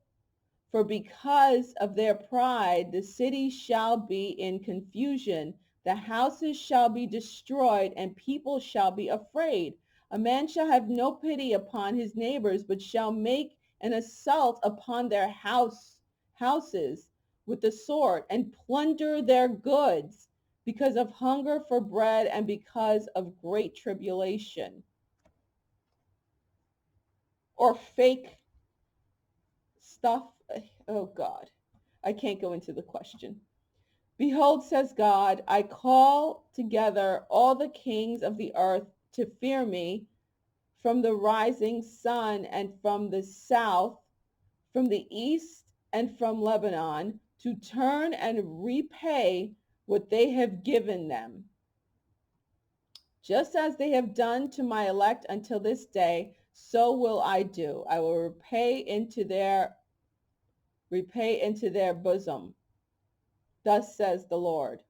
For because of their pride, the city shall be in confusion, the houses shall be destroyed, and people shall be afraid. A man shall have no pity upon his neighbors, but shall make an assault upon their houses with the sword, and plunder their goods, because of hunger for bread and because of great tribulation. Or fake stuff. Oh God, I can't go into the question. Behold, says God, I call together all the kings of the earth to fear me, from the rising sun and from the south, from the east and from Lebanon, to turn and repay what they have given them. Just as they have done to my elect until this day, so will I do. I will repay into their bosom. Thus says the Lord.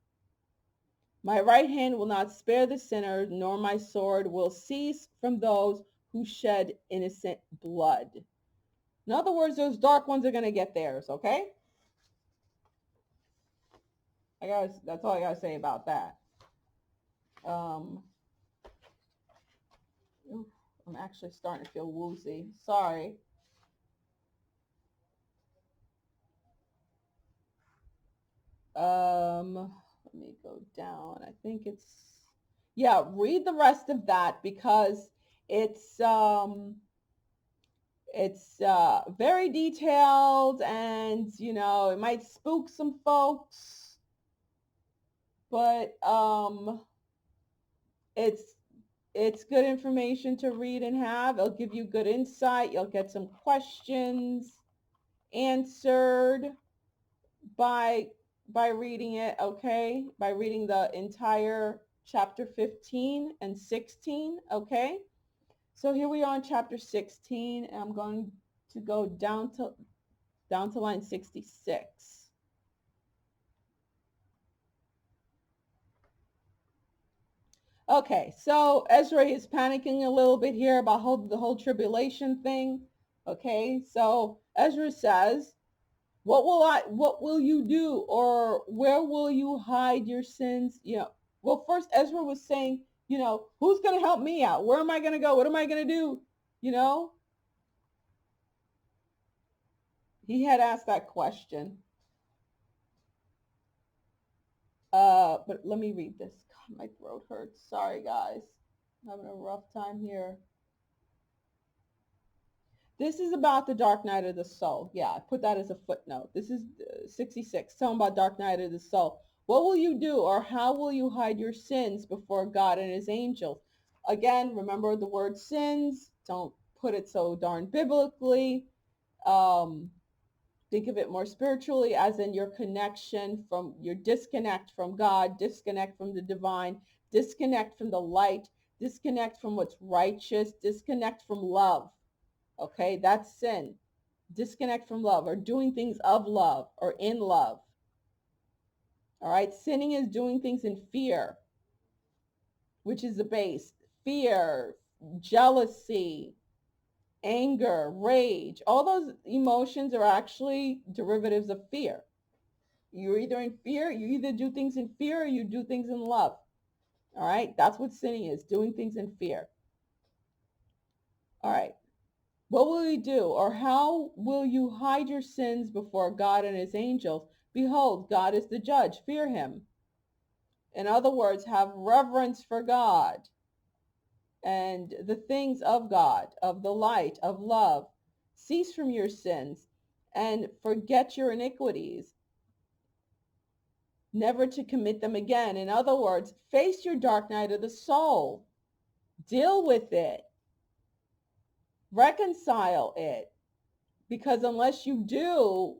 My right hand will not spare the sinner, nor my sword will cease from those who shed innocent blood. In other words, those dark ones are going to get theirs, okay? That's all I got to say about that. I'm actually starting to feel woozy. Sorry. Let me go down. I think yeah, read the rest of that, because it's very detailed, and it might spook some folks, but it's good information to read and have. It'll give you good insight. You'll get some questions answered by reading it, okay? By reading the entire chapter 15 and 16, okay? So here we are in chapter 16, and I'm going to go down to line 66. Okay, so Ezra is panicking a little bit here about the whole tribulation thing. Okay, so Ezra says, What will you do, or where will you hide your sins? Well, first Ezra was saying, who's going to help me out? Where am I going to go? What am I going to do? You know, he had asked that question. But let me read this. God, my throat hurts. Sorry, guys. I'm having a rough time here. This is about the dark night of the soul. Yeah, I put that as a footnote. This is 66, talking about dark night of the soul. What will you do, or how will you hide your sins before God and his angels? Again, remember the word sins. Don't put it so darn biblically. Think of it more spiritually, as in your disconnect from God, disconnect from the divine, disconnect from the light, disconnect from what's righteous, disconnect from love. Okay, that's sin. Disconnect from love, or doing things of love or in love. All right, sinning is doing things in fear, which is the base. Fear, jealousy, anger, rage, all those emotions are actually derivatives of fear. You're either in fear, you either do things in fear, or you do things in love. All right, that's what sinning is, doing things in fear. All right. What will you do, or how will you hide your sins before God and his angels? Behold, God is the judge. Fear him. In other words, have reverence for God and the things of God, of the light, of love. Cease from your sins and forget your iniquities, never to commit them again. In other words, face your dark night of the soul. Deal with it. Reconcile it. Because unless you do,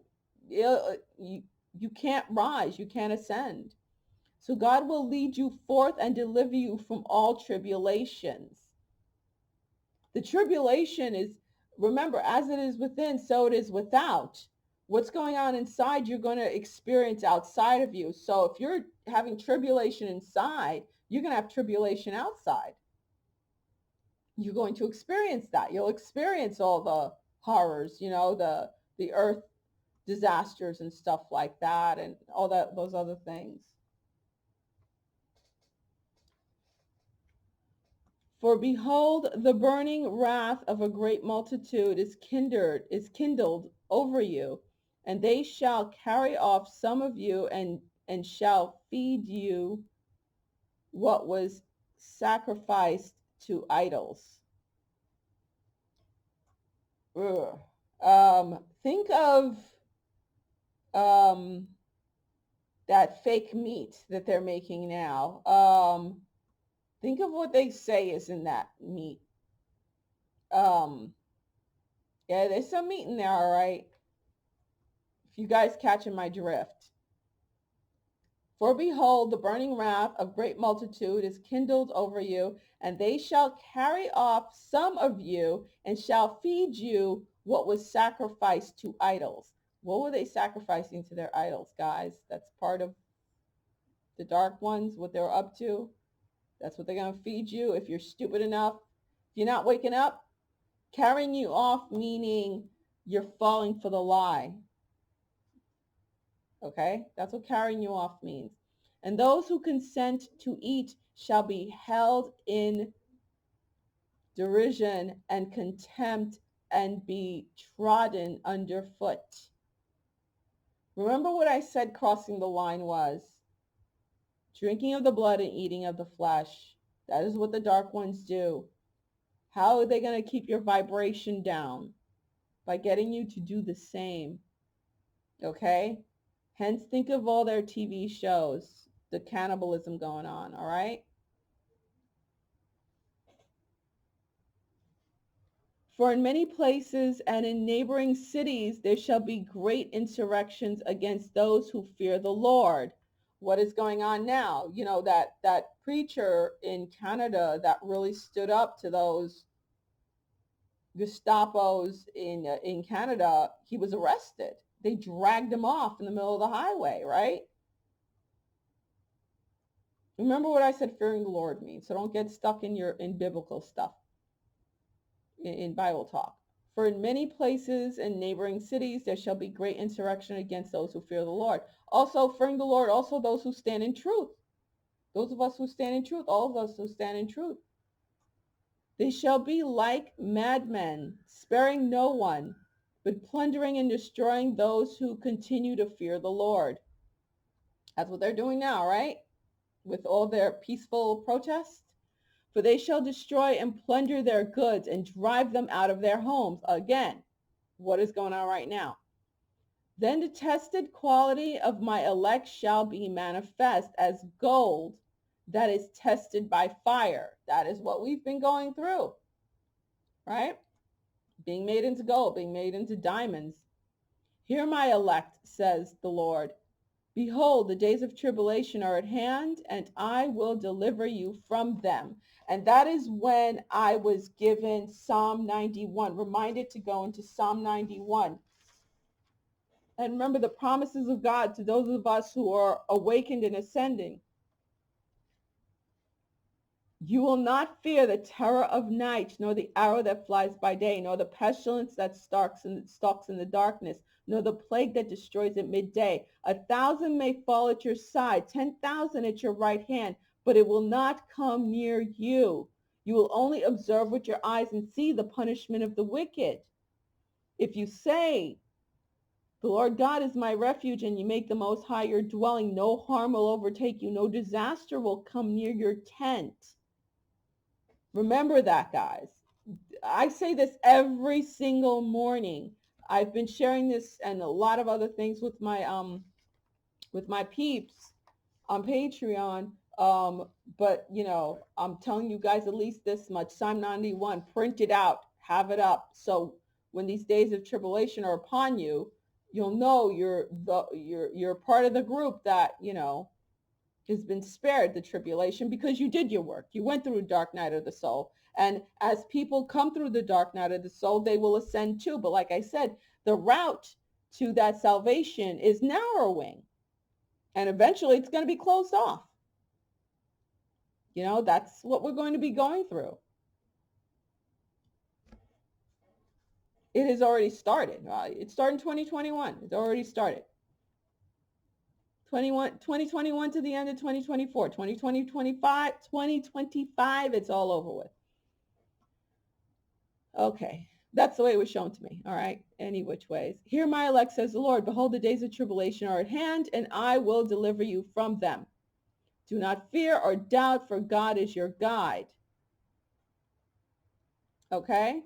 you can't rise, you can't ascend. So God will lead you forth and deliver you from all tribulations. The tribulation is, remember, as it is within, so it is without. What's going on inside, you're going to experience outside of you. So if you're having tribulation inside, you're going to have tribulation outside. You're going to experience that. You'll experience all the horrors, the earth disasters and stuff like that, and all those other things. For behold, the burning wrath of a great multitude is kindled over you, and they shall carry off some of you, and shall feed you what was sacrificed to idols. Ugh. Think of that fake meat that they're making now. Think of what they say is in that meat. Yeah, there's some meat in there, all right. If you guys catching my drift. For behold, the burning wrath of great multitude is kindled over you, and they shall carry off some of you, and shall feed you what was sacrificed to idols. What were they sacrificing to their idols, guys? That's part of the dark ones, what they're up to. That's what they're going to feed you if you're stupid enough. If you're not waking up, carrying you off, meaning you're falling for the lie. Okay, that's what carrying you off means. And those who consent to eat shall be held in derision and contempt and be trodden underfoot. Remember what I said crossing the line was? Drinking of the blood and eating of the flesh. That is what the dark ones do. How are they going to keep your vibration down? By getting you to do the same. Okay? Hence, think of all their TV shows, the cannibalism going on, all right? For in many places and in neighboring cities there shall be great insurrections against those who fear the Lord. What is going on now? That preacher in Canada that really stood up to those Gestapos in Canada, he was arrested. They dragged him off in the middle of the highway, right? Remember what I said fearing the Lord means. So don't get stuck in biblical stuff, in Bible talk. For in many places and neighboring cities there shall be great insurrection against those who fear the Lord. Also, fearing the Lord, also those who stand in truth. Those of us who stand in truth, all of us who stand in truth. They shall be like madmen, sparing no one, but plundering and destroying those who continue to fear the Lord. That's what they're doing now, right? With all their peaceful protests. For they shall destroy and plunder their goods and drive them out of their homes. Again, what is going on right now? Then the tested quality of my elect shall be manifest as gold that is tested by fire. That is what we've been going through, right? Being made into gold, being made into diamonds. Hear my elect, says the Lord. Behold, the days of tribulation are at hand, and I will deliver you from them. And that is when I was given Psalm 91, reminded to go into Psalm 91. And remember the promises of God to those of us who are awakened and ascending. You will not fear the terror of night, nor the arrow that flies by day, nor the pestilence that stalks in the darkness, nor the plague that destroys at midday. 1,000 may fall at your side, 10,000 at your right hand, but it will not come near you. You will only observe with your eyes and see the punishment of the wicked. If you say, the Lord God is my refuge, and you make the Most High your dwelling, no harm will overtake you, no disaster will come near your tent. Remember that, guys. I say this every single morning. I've been sharing this and a lot of other things with my peeps on Patreon. But you know, I'm telling you guys at least this much. Psalm 91, print it out, have it up. So when these days of tribulation are upon you, you'll know you're part of the group that, you know, has been spared the tribulation because you did your work. You went through a dark night of the soul. And as people come through the dark night of the soul, they will ascend too. But like I said, the route to that salvation is narrowing. And eventually it's going to be closed off. You know, that's what we're going to be going through. It has already started. It started in 2021. It's already started. 2021 to the end of 2024. 2025, it's all over with. Okay, that's the way it was shown to me. All right, any which ways. Hear my elect, says the Lord. Behold, the days of tribulation are at hand, and I will deliver you from them. Do not fear or doubt, for God is your guide. Okay,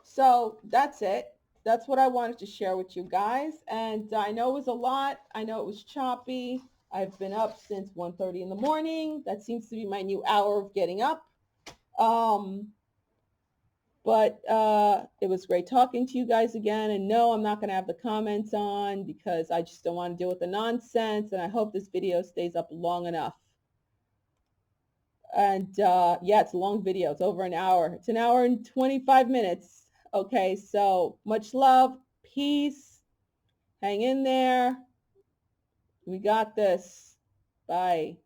so that's it. That's what I wanted to share with you guys. And I know it was a lot. I know it was choppy. I've been up since 1:30 in the morning. That seems to be my new hour of getting up. But it was great talking to you guys again. And no, I'm not going to have the comments on because I just don't want to deal with the nonsense. And I hope this video stays up long enough. And yeah, it's a long video. It's over an hour. It's an hour and 25 minutes. Okay, so much love, peace. Hang in there. We got this. Bye.